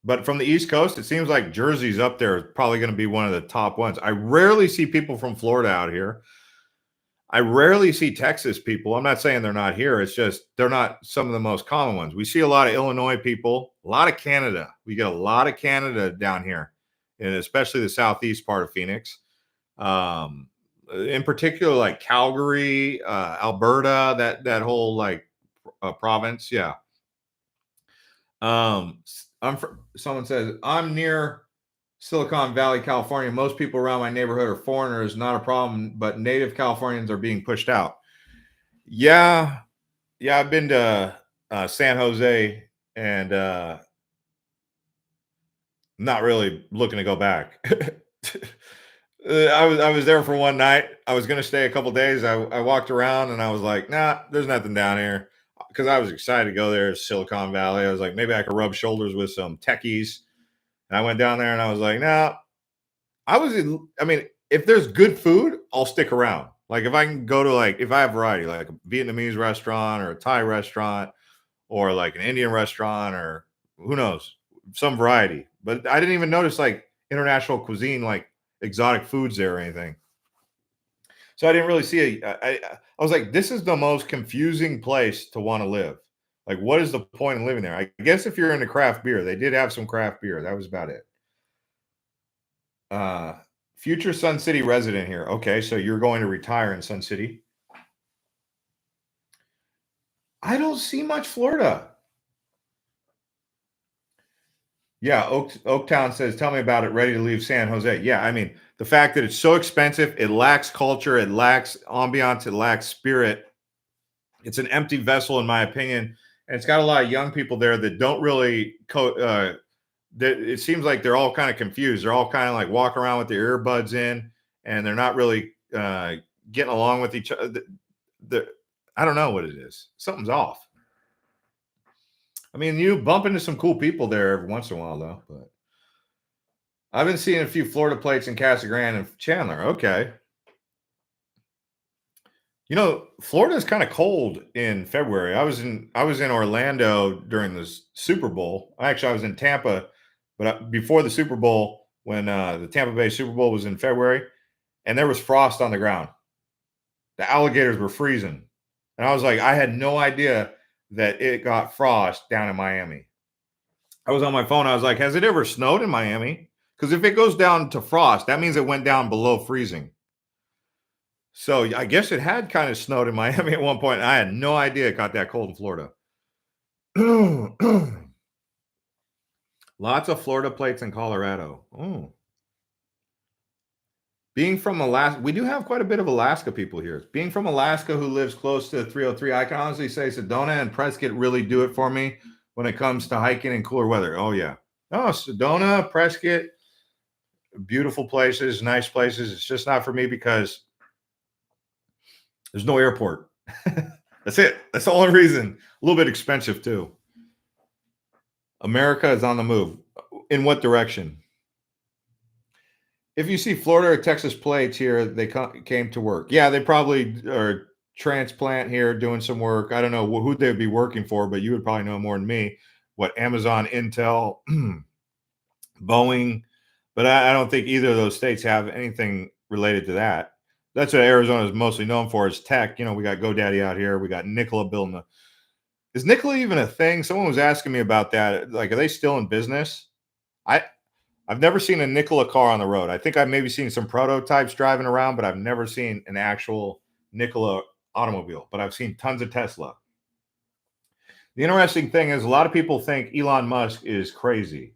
S1: but from the East Coast, it seems like Jersey's up there, probably going to be one of the top ones. I rarely see people from Florida out here. I rarely see Texas people. I'm not saying they're not here. It's just they're not some of the most common ones. We see a lot of Illinois people, a lot of Canada. We get a lot of Canada down here, and especially the southeast part of Phoenix. In particular, like Calgary, Alberta, that whole like province. Yeah. Someone says I'm near Silicon Valley, California. Most people around my neighborhood are foreigners, not a problem, but native Californians are being pushed out. Yeah, yeah, I've been to San Jose, and not really looking to go back. I was there for one night. I was going to stay a couple days. I walked around and I was like, nah, there's nothing down here, because I was excited to go there to Silicon Valley. I was like, maybe I could rub shoulders with some techies. And I went down there and I was like, nah. I mean, if there's good food, I'll stick around. Like, if I can go to, like, if I have variety, like a Vietnamese restaurant or a Thai restaurant or like an Indian restaurant, or who knows, some variety. But I didn't even notice like international cuisine, like exotic foods there or anything. So I didn't really see I was like, this is the most confusing place to want to live. Like, what is the point in living there? I guess if you're into craft beer, they did have some craft beer. That was about it. Uh, Future Sun City resident here. Okay, so you're going to retire in Sun City. I don't see much Florida. Yeah, Oaktown says, "Tell me about it. Ready to leave San Jose." Yeah, I mean, the fact that it's so expensive, it lacks culture, it lacks ambiance, it lacks spirit. It's an empty vessel, in my opinion, and it's got a lot of young people there that don't really. That it seems like they're all kind of confused. They're all kind of like walking around with their earbuds in, and they're not really getting along with each other. I don't know what it is. Something's off. I mean, you bump into some cool people there every once in a while, though. But I've been seeing a few Florida plates in Casa Grande and Chandler. Okay. You know, Florida is kind of cold in February. I was in Orlando during the Super Bowl. Actually, I was in Tampa, but before the Super Bowl, when the Tampa Bay Super Bowl was in February, and there was frost on the ground. The alligators were freezing, and I was like, I had no idea that it got frost down in Miami. I was on my phone. I was like, has it ever snowed in Miami? Because if it goes down to frost, that means it went down below freezing. So I guess it had kind of snowed in Miami at one point. And I had no idea it got that cold in Florida. Lots of Florida plates in Colorado. Oh. Being from Alaska, we do have quite a bit of Alaska people here. Being from Alaska who lives close to 303, I can honestly say Sedona and Prescott really do it for me when it comes to hiking in cooler weather. Oh, yeah. Oh, Sedona, Prescott, beautiful places, nice places. It's just not for me because there's no airport. That's it. That's the only reason. A little bit expensive, too. America is on the move. In what direction? If you see Florida or Texas plates here, they came to work. Yeah, they probably are transplant here doing some work. I don't know who they'd be working for, but you would probably know more than me. What, Amazon, Intel, Boeing, but I don't think either of those states have anything related to that. That's what Arizona is mostly known for, is tech. You know, we got GoDaddy out here. We got Nikola building is Nikola even a thing? Someone was asking me about that. Like, are they still in business? I've never seen a Nikola car on the road. I think I've maybe seen some prototypes driving around, but I've never seen an actual Nikola automobile, but I've seen tons of Tesla. The interesting thing is a lot of people think Elon Musk is crazy,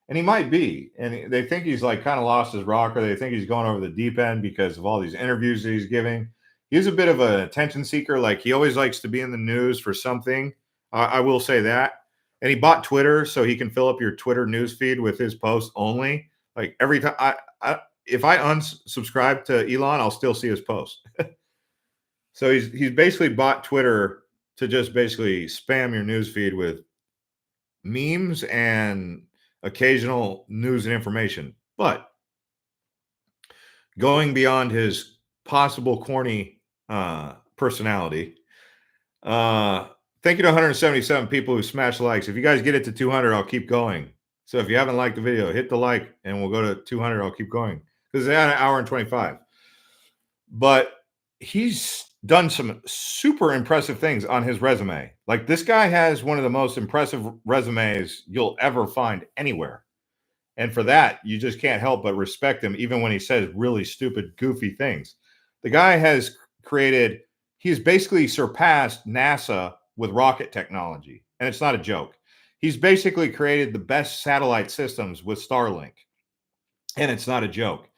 S1: and he might be, and they think he's like kind of lost his rocker. They think he's going over the deep end because of all these interviews that he's giving. He's a bit of an attention seeker. Like he always likes to be in the news for something. I will say that. And he bought Twitter so he can fill up your Twitter news feed with his posts only. Like every time if I unsubscribe to Elon, I'll still see his post. So he's basically bought Twitter to just basically spam your news feed with memes and occasional news and information. But going beyond his possible corny personality, thank you to 177 people who smashed likes. If you guys get it to 200, I'll keep going. So if you haven't liked the video, hit the like and we'll go to 200. I'll keep going because it's at an hour and 25. But he's done some super impressive things on his resume. Like this guy has one of the most impressive resumes you'll ever find anywhere. And for that, you just can't help but respect him, even when he says really stupid, goofy things. The guy has created, he's basically surpassed NASA with rocket technology. And it's not a joke. He's basically created the best satellite systems with Starlink. And it's not a joke,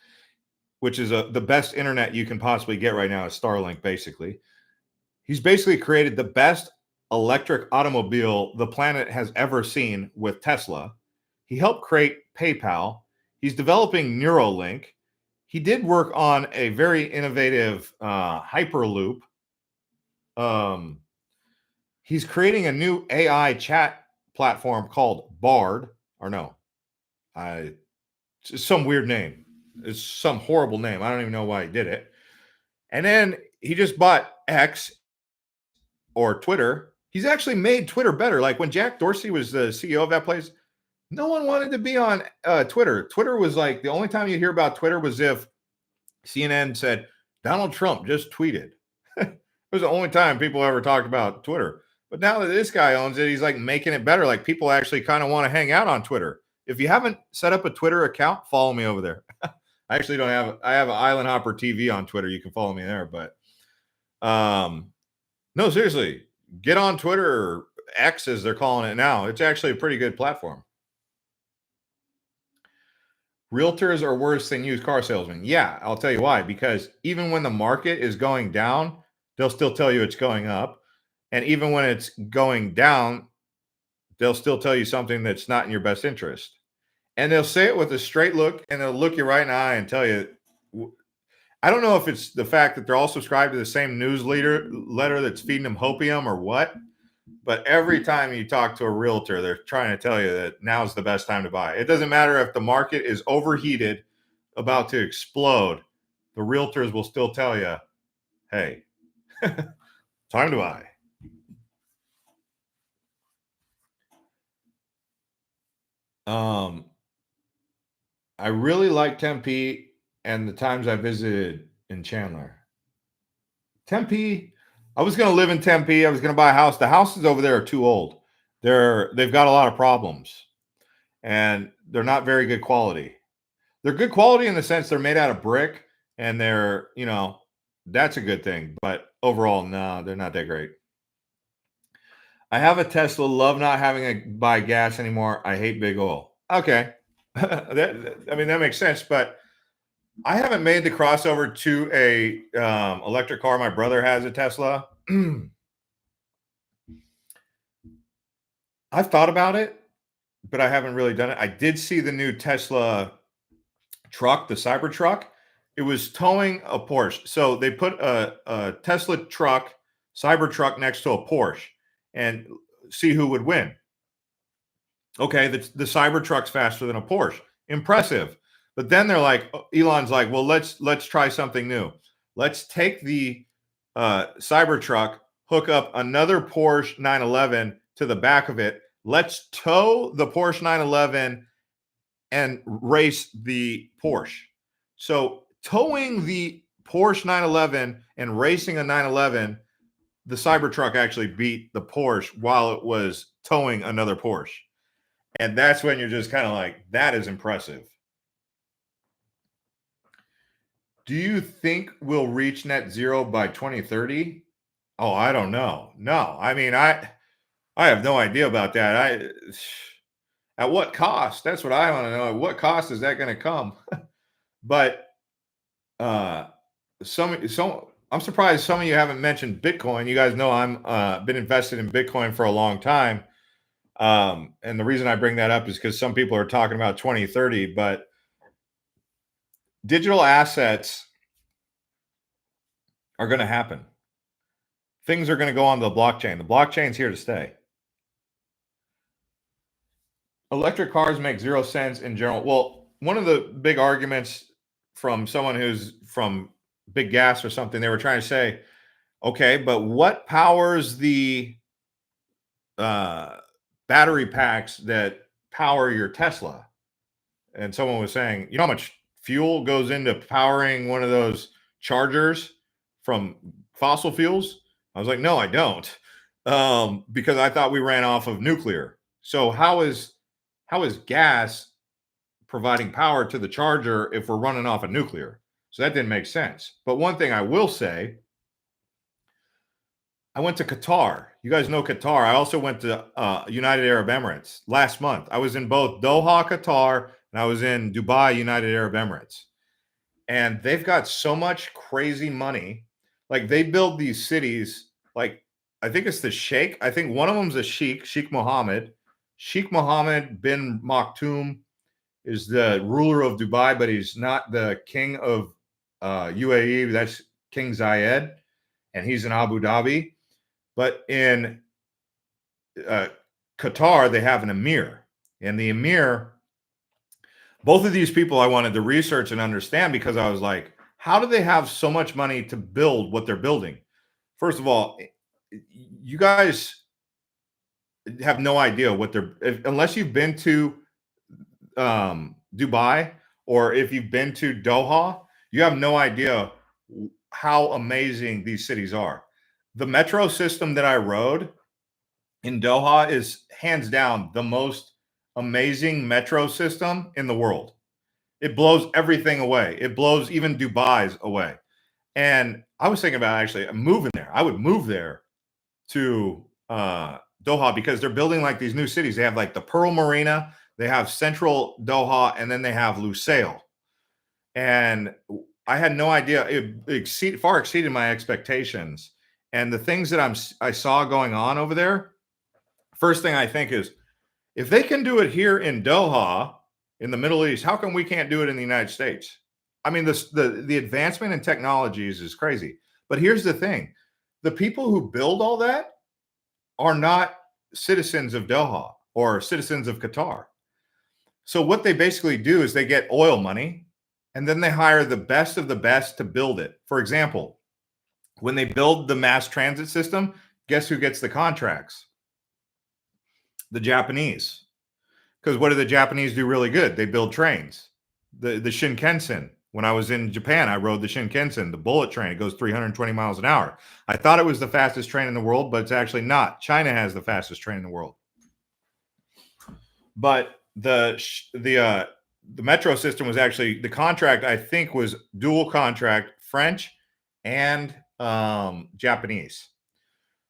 S1: which is the best internet you can possibly get right now is Starlink, basically. He's basically created the best electric automobile the planet has ever seen with Tesla. He helped create PayPal. He's developing Neuralink. He did work on a very innovative Hyperloop. He's creating a new AI chat platform called Bard, or no, it's some weird name. It's some horrible name. I don't even know why he did it. And then he just bought X or Twitter. He's actually made Twitter better. Like when Jack Dorsey was the CEO of that place, no one wanted to be on Twitter. Twitter was like the only time you hear about Twitter was if CNN said Donald Trump just tweeted. It was the only time people ever talked about Twitter. But now that this guy owns it, he's like making it better. Like people actually kind of want to hang out on Twitter. If you haven't set up a Twitter account, follow me over there. I actually don't have. I have an Island Hopper TV on Twitter. You can follow me there. But no, seriously, get on Twitter or X as they're calling it now. It's actually a pretty good platform. Realtors are worse than used car salesmen. Yeah, I'll tell you why. Because even when the market is going down, they'll still tell you it's going up. And even when it's going down, they'll still tell you something that's not in your best interest. And they'll say it with a straight look, and they'll look you right in the eye and tell you. I don't know if it's the fact that they're all subscribed to the same letter that's feeding them hopium or what. But every time you talk to a realtor, they're trying to tell you that now's the best time to buy. It doesn't matter if the market is overheated, about to explode. The realtors will still tell you, hey, time to buy. I really like Tempe and the times I visited in Chandler. Tempe, I was going to live in Tempe. I was going to buy a house. The houses over there are too old. They've got a lot of problems, and they're not very good quality. They're good quality in the sense they're made out of brick, and they're, that's a good thing. But overall, no, they're not that great. I have a Tesla. Love not having to buy gas anymore. I hate big oil. Okay. that makes sense. But I haven't made the crossover to a electric car. My brother has a Tesla. I've thought about it, but I haven't really done it. I did see the new Tesla truck, the Cybertruck. It was towing a Porsche. So they put a Tesla truck, Cybertruck next to a Porsche and see who would win. Okay, the Cybertruck's faster than a Porsche. Impressive. But then they're like, Elon's like, well, let's try something new. Let's take the Cybertruck, hook up another Porsche 911 to the back of it. Let's tow the Porsche 911 and race the Porsche. So towing the Porsche 911 and racing a 911, the Cybertruck actually beat the Porsche while it was towing another Porsche. And that's when you're just kind of like, that is impressive. Do you think we'll reach net zero by 2030? Oh, I don't know. No, I mean, I have no idea about that. At what cost? That's what I want to know. At what cost is that going to come? But uh, I'm surprised some of you haven't mentioned Bitcoin. You guys know I'm been invested in Bitcoin for a long time. And the reason I bring that up is because some people are talking about 2030, but digital assets are going to happen. Things are going to go on the blockchain. The blockchain's here to stay. Electric cars make zero sense in general. Well, one of the big arguments from someone who's from big gas or something, they were trying to say, okay, but what powers the uh, battery packs that power your Tesla? And someone was saying, you know how much fuel goes into powering one of those chargers from fossil fuels? I was like, no, I don't, because I thought we ran off of nuclear. So how is gas providing power to the charger if we're running off of nuclear? So that didn't make sense. But one thing I will say, I went to Qatar. You guys know Qatar. I also went to United Arab Emirates last month. I was in both Doha, Qatar, and I was in Dubai, United Arab Emirates. And they've got so much crazy money. Like they build these cities, like I think it's the Sheikh. I think one of them's a Sheikh, Sheikh Mohammed. Sheikh Mohammed bin Maktoum is the ruler of Dubai, but he's not the king of UAE. That's King Zayed, and he's in Abu Dhabi. But in uh, Qatar, they have an emir, and the emir. Both of these people I wanted to research and understand because I was like, how do they have so much money to build what they're building? First of all, you guys have no idea what unless you've been to Dubai, or if you've been to Doha, you have no idea how amazing these cities are. The metro system that I rode in Doha is hands down the most amazing metro system in the world. It blows everything away. It blows even Dubai's away. And I was thinking about actually moving there. I would move there to Doha because they're building like these new cities. They have like the Pearl Marina, they have Central Doha, and then they have Lusail. And I had no idea. It far exceeded my expectations. And the things that I saw going on over there, first thing I think is, if they can do it here in Doha, in the Middle East, how come we can't do it in the United States? I mean, the advancement in technologies is crazy. But here's the thing: the people who build all that are not citizens of Doha or citizens of Qatar. So what they basically do is they get oil money, and then they hire the best of the best to build it. For example, when they build the mass transit system, guess who gets the contracts? The Japanese. Because what do the Japanese do really good? They build trains. The Shinkansen. When I was in Japan, I rode the Shinkansen, the bullet train. It goes 320 miles an hour. I thought it was the fastest train in the world, but it's actually not. China has the fastest train in the world. But the metro system was actually, the contract, I think, was dual contract, French and Japanese.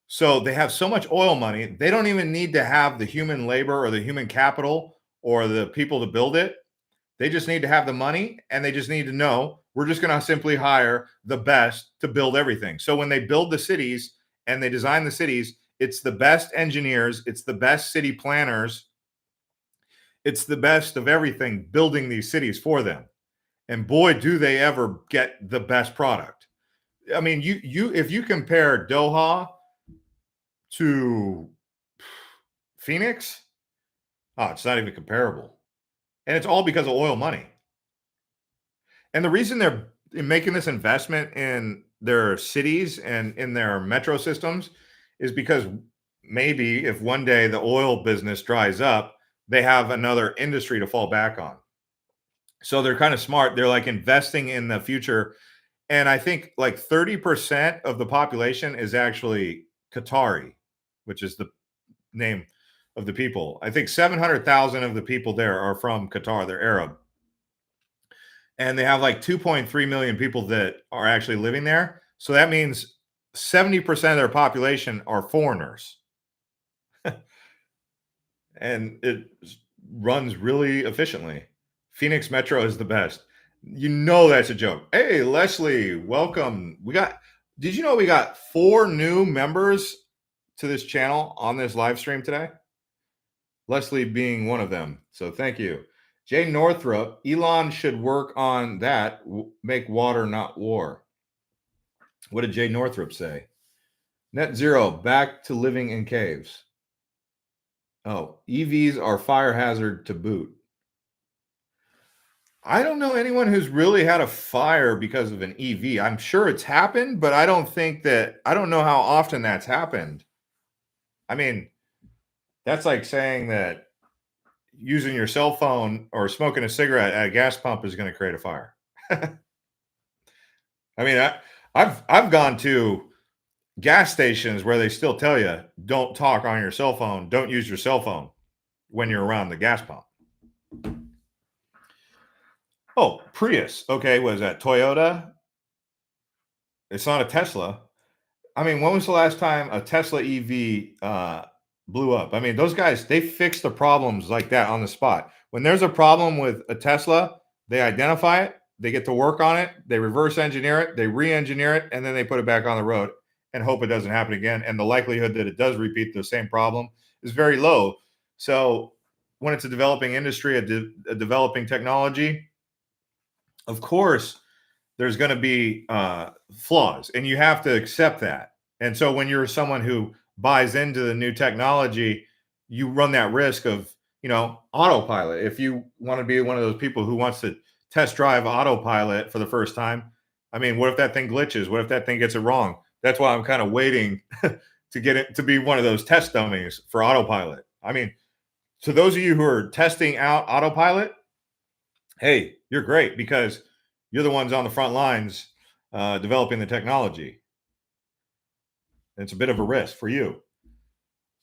S1: So they have so much oil money, they don't even need to have the human labor or the human capital or the people to build it. They just need to have the money, and they just need to know we're just going to simply hire the best to build everything. So when they build the cities and they design the cities, it's the best engineers, it's the best city planners, it's the best of everything building these cities for them. And boy, do they ever get the best product. I mean, you if you compare Doha to Phoenix, oh, it's not even comparable. And it's all because of oil money. And the reason they're making this investment in their cities and in their metro systems is because maybe if one day the oil business dries up, they have another industry to fall back on. So they're kind of smart. They're like investing in the future. And I think like 30% of the population is actually Qatari, which is the name of the people. I think 700,000 of the people there are from Qatar. They're Arab. And they have like 2.3 million people that are actually living there. So that means 70% of their population are foreigners, and it runs really efficiently. Phoenix Metro is the best. You know that's a joke. Hey, Leslie, welcome. Did you know we got 4 new members to this channel on this live stream today? Leslie being one of them. So thank you. Jay Northrop, Elon should work on that. Make water, not war. What did Jay Northrop say? Net zero, back to living in caves. Oh, EVs are fire hazard to boot. I don't know anyone who's really had a fire because of an EV. I'm sure it's happened, but I don't know how often that's happened. I mean, that's like saying that using your cell phone or smoking a cigarette at a gas pump is going to create a fire. I mean, I've gone to gas stations where they still tell you don't talk on your cell phone, don't use your cell phone when you're around the gas pump. Oh, Prius. Okay, what is that? Toyota? It's not a Tesla. I mean, when was the last time a Tesla EV blew up? I mean, those guys, they fix the problems like that on the spot. When there's a problem with a Tesla, they identify it, they get to work on it, they reverse engineer it, they re-engineer it, and then they put it back on the road and hope it doesn't happen again. And the likelihood that it does repeat the same problem is very low. So when it's a developing industry, a developing technology, of course, there's going to be flaws, and you have to accept that. And so when you're someone who buys into the new technology, you run that risk of, autopilot. If you want to be one of those people who wants to test drive autopilot for the first time, I mean, what if that thing glitches? What if that thing gets it wrong? That's why I'm kind of waiting to get it to be one of those test dummies for autopilot. I mean, to those of you who are testing out autopilot, hey, you're great because you're the ones on the front lines developing the technology. It's a bit of a risk for you.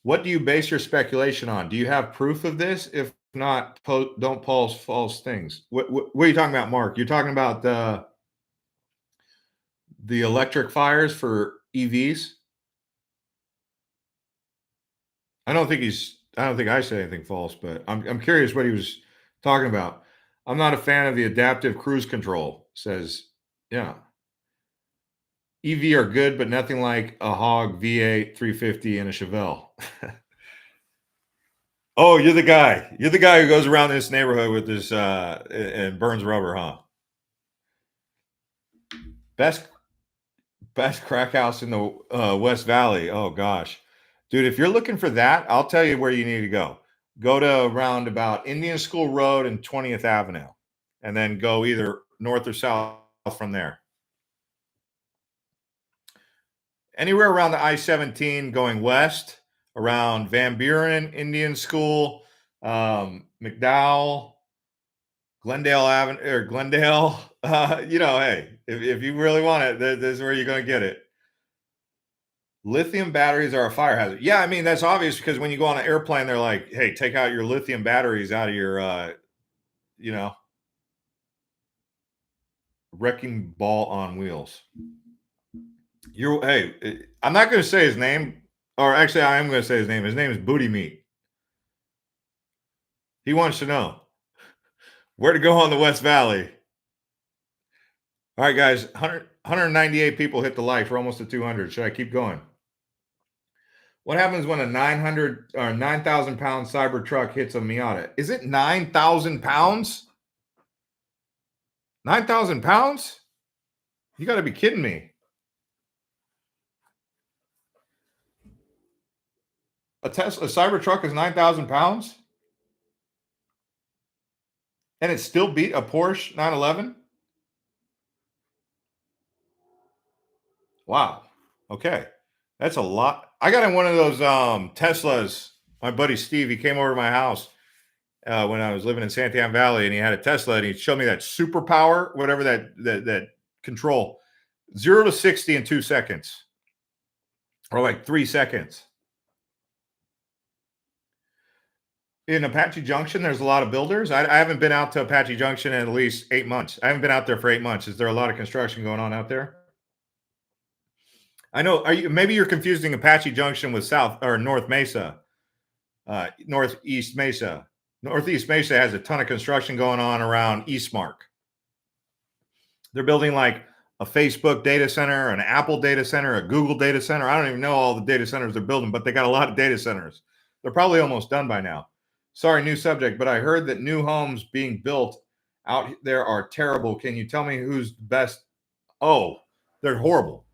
S1: What do you base your speculation on? Do you have proof of this? If not, don't post false things. What are you talking about, Mark? You're talking about the electric fires for EVs? I don't think I said anything false, but I'm curious what he was talking about. I'm not a fan of the adaptive cruise control, says, yeah. EV are good, but nothing like a Hog V8 350 and a Chevelle. Oh, you're the guy. You're the guy who goes around this neighborhood with this and burns rubber, huh? Best crack house in the West Valley. Oh gosh, dude, if you're looking for that, I'll tell you where you need to go. Go to around about Indian School Road and 20th Avenue, and then go either north or south from there. Anywhere around the I-17 going west, around Van Buren, Indian School, McDowell, Glendale Avenue or Glendale. Hey, if you really want it, this is where you're going to get it. Lithium batteries are a fire hazard. Yeah, I mean, that's obvious because when you go on an airplane, they're like, hey, take out your lithium batteries out of your, wrecking ball on wheels. I'm not going to say his name, or actually, I am going to say his name. His name is Booty Meat. He wants to know where to go on the West Valley. All right, guys, 198 people hit the like. We're almost at 200. Should I keep going? What happens when a 900 or 9,000 pound cyber truck hits a Miata? Is it 9,000 pounds? 9,000 pounds? You got to be kidding me. A cyber truck is 9,000 pounds? And it still beat a Porsche 911? Wow. Okay. That's a lot. I got in one of those Teslas. My buddy Steve, he came over to my house when I was living in Santan Valley, and he had a Tesla, and he showed me that superpower, whatever that control, 0 to 60 in 2 seconds, or like 3 seconds. In Apache Junction, there's a lot of builders. I haven't been out to Apache Junction in at least 8 months. I haven't been out there for 8 months. Is there a lot of construction going on out there? I know. Maybe you're confusing Apache Junction with South or North Mesa, Northeast Mesa. Northeast Mesa has a ton of construction going on around Eastmark. They're building like a Facebook data center, an Apple data center, a Google data center. I don't even know all the data centers they're building, but they got a lot of data centers. They're probably almost done by now. Sorry, new subject, but I heard that new homes being built out there are terrible. Can you tell me who's the best? Oh, they're horrible.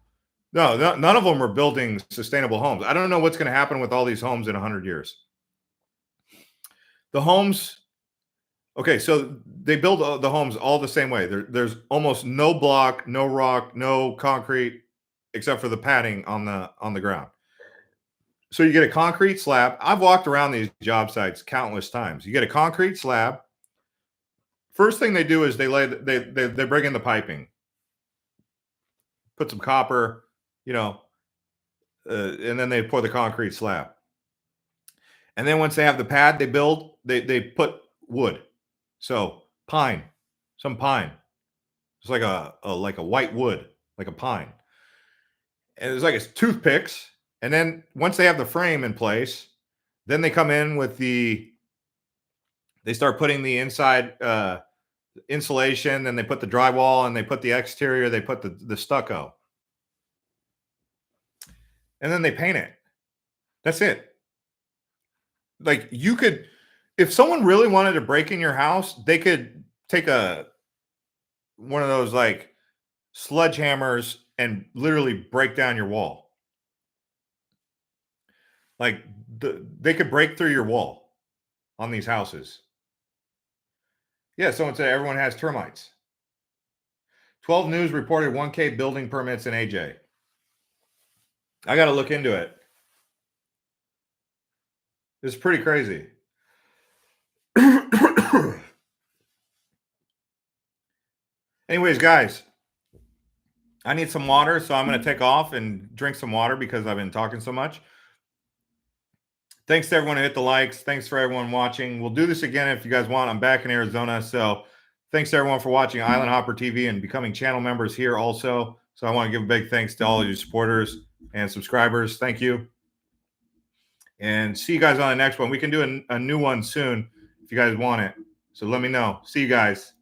S1: No, none of them are building sustainable homes. I don't know what's going to happen with all these homes in 100 years. The homes, okay, so they build the homes all the same way. There's almost no block, no rock, no concrete, except for the padding on the ground. So you get a concrete slab. I've walked around these job sites countless times. You get a concrete slab. First thing they do is they bring in the piping, put some copper, and then they pour the concrete slab. And then once they have the pad, they put wood. So some pine. It's like a white wood, like a pine. And it's like it's toothpicks. And then once they have the frame in place, then they come in with they start putting the inside insulation, then they put the drywall, and they put the exterior, they put the stucco. And then they paint it. That's it. Like you could, if someone really wanted to break in your house, they could take one of those like sledgehammers and literally break down your wall. Like they could break through your wall on these houses. Yeah, someone said everyone has termites. 12 News reported 1K building permits in AJ. I got to look into it. It's pretty crazy. Anyways, guys, I need some water, so I'm going to take off and drink some water because I've been talking so much. Thanks to everyone who hit the likes. Thanks for everyone watching. We'll do this again if you guys want. I'm back in Arizona, so thanks to everyone for watching Island Hopper TV and becoming channel members here also. So I want to give a big thanks to all of you supporters and subscribers. Thank you. And see you guys on the next one. We can do a new one soon if you guys want it. So let me know. See you guys.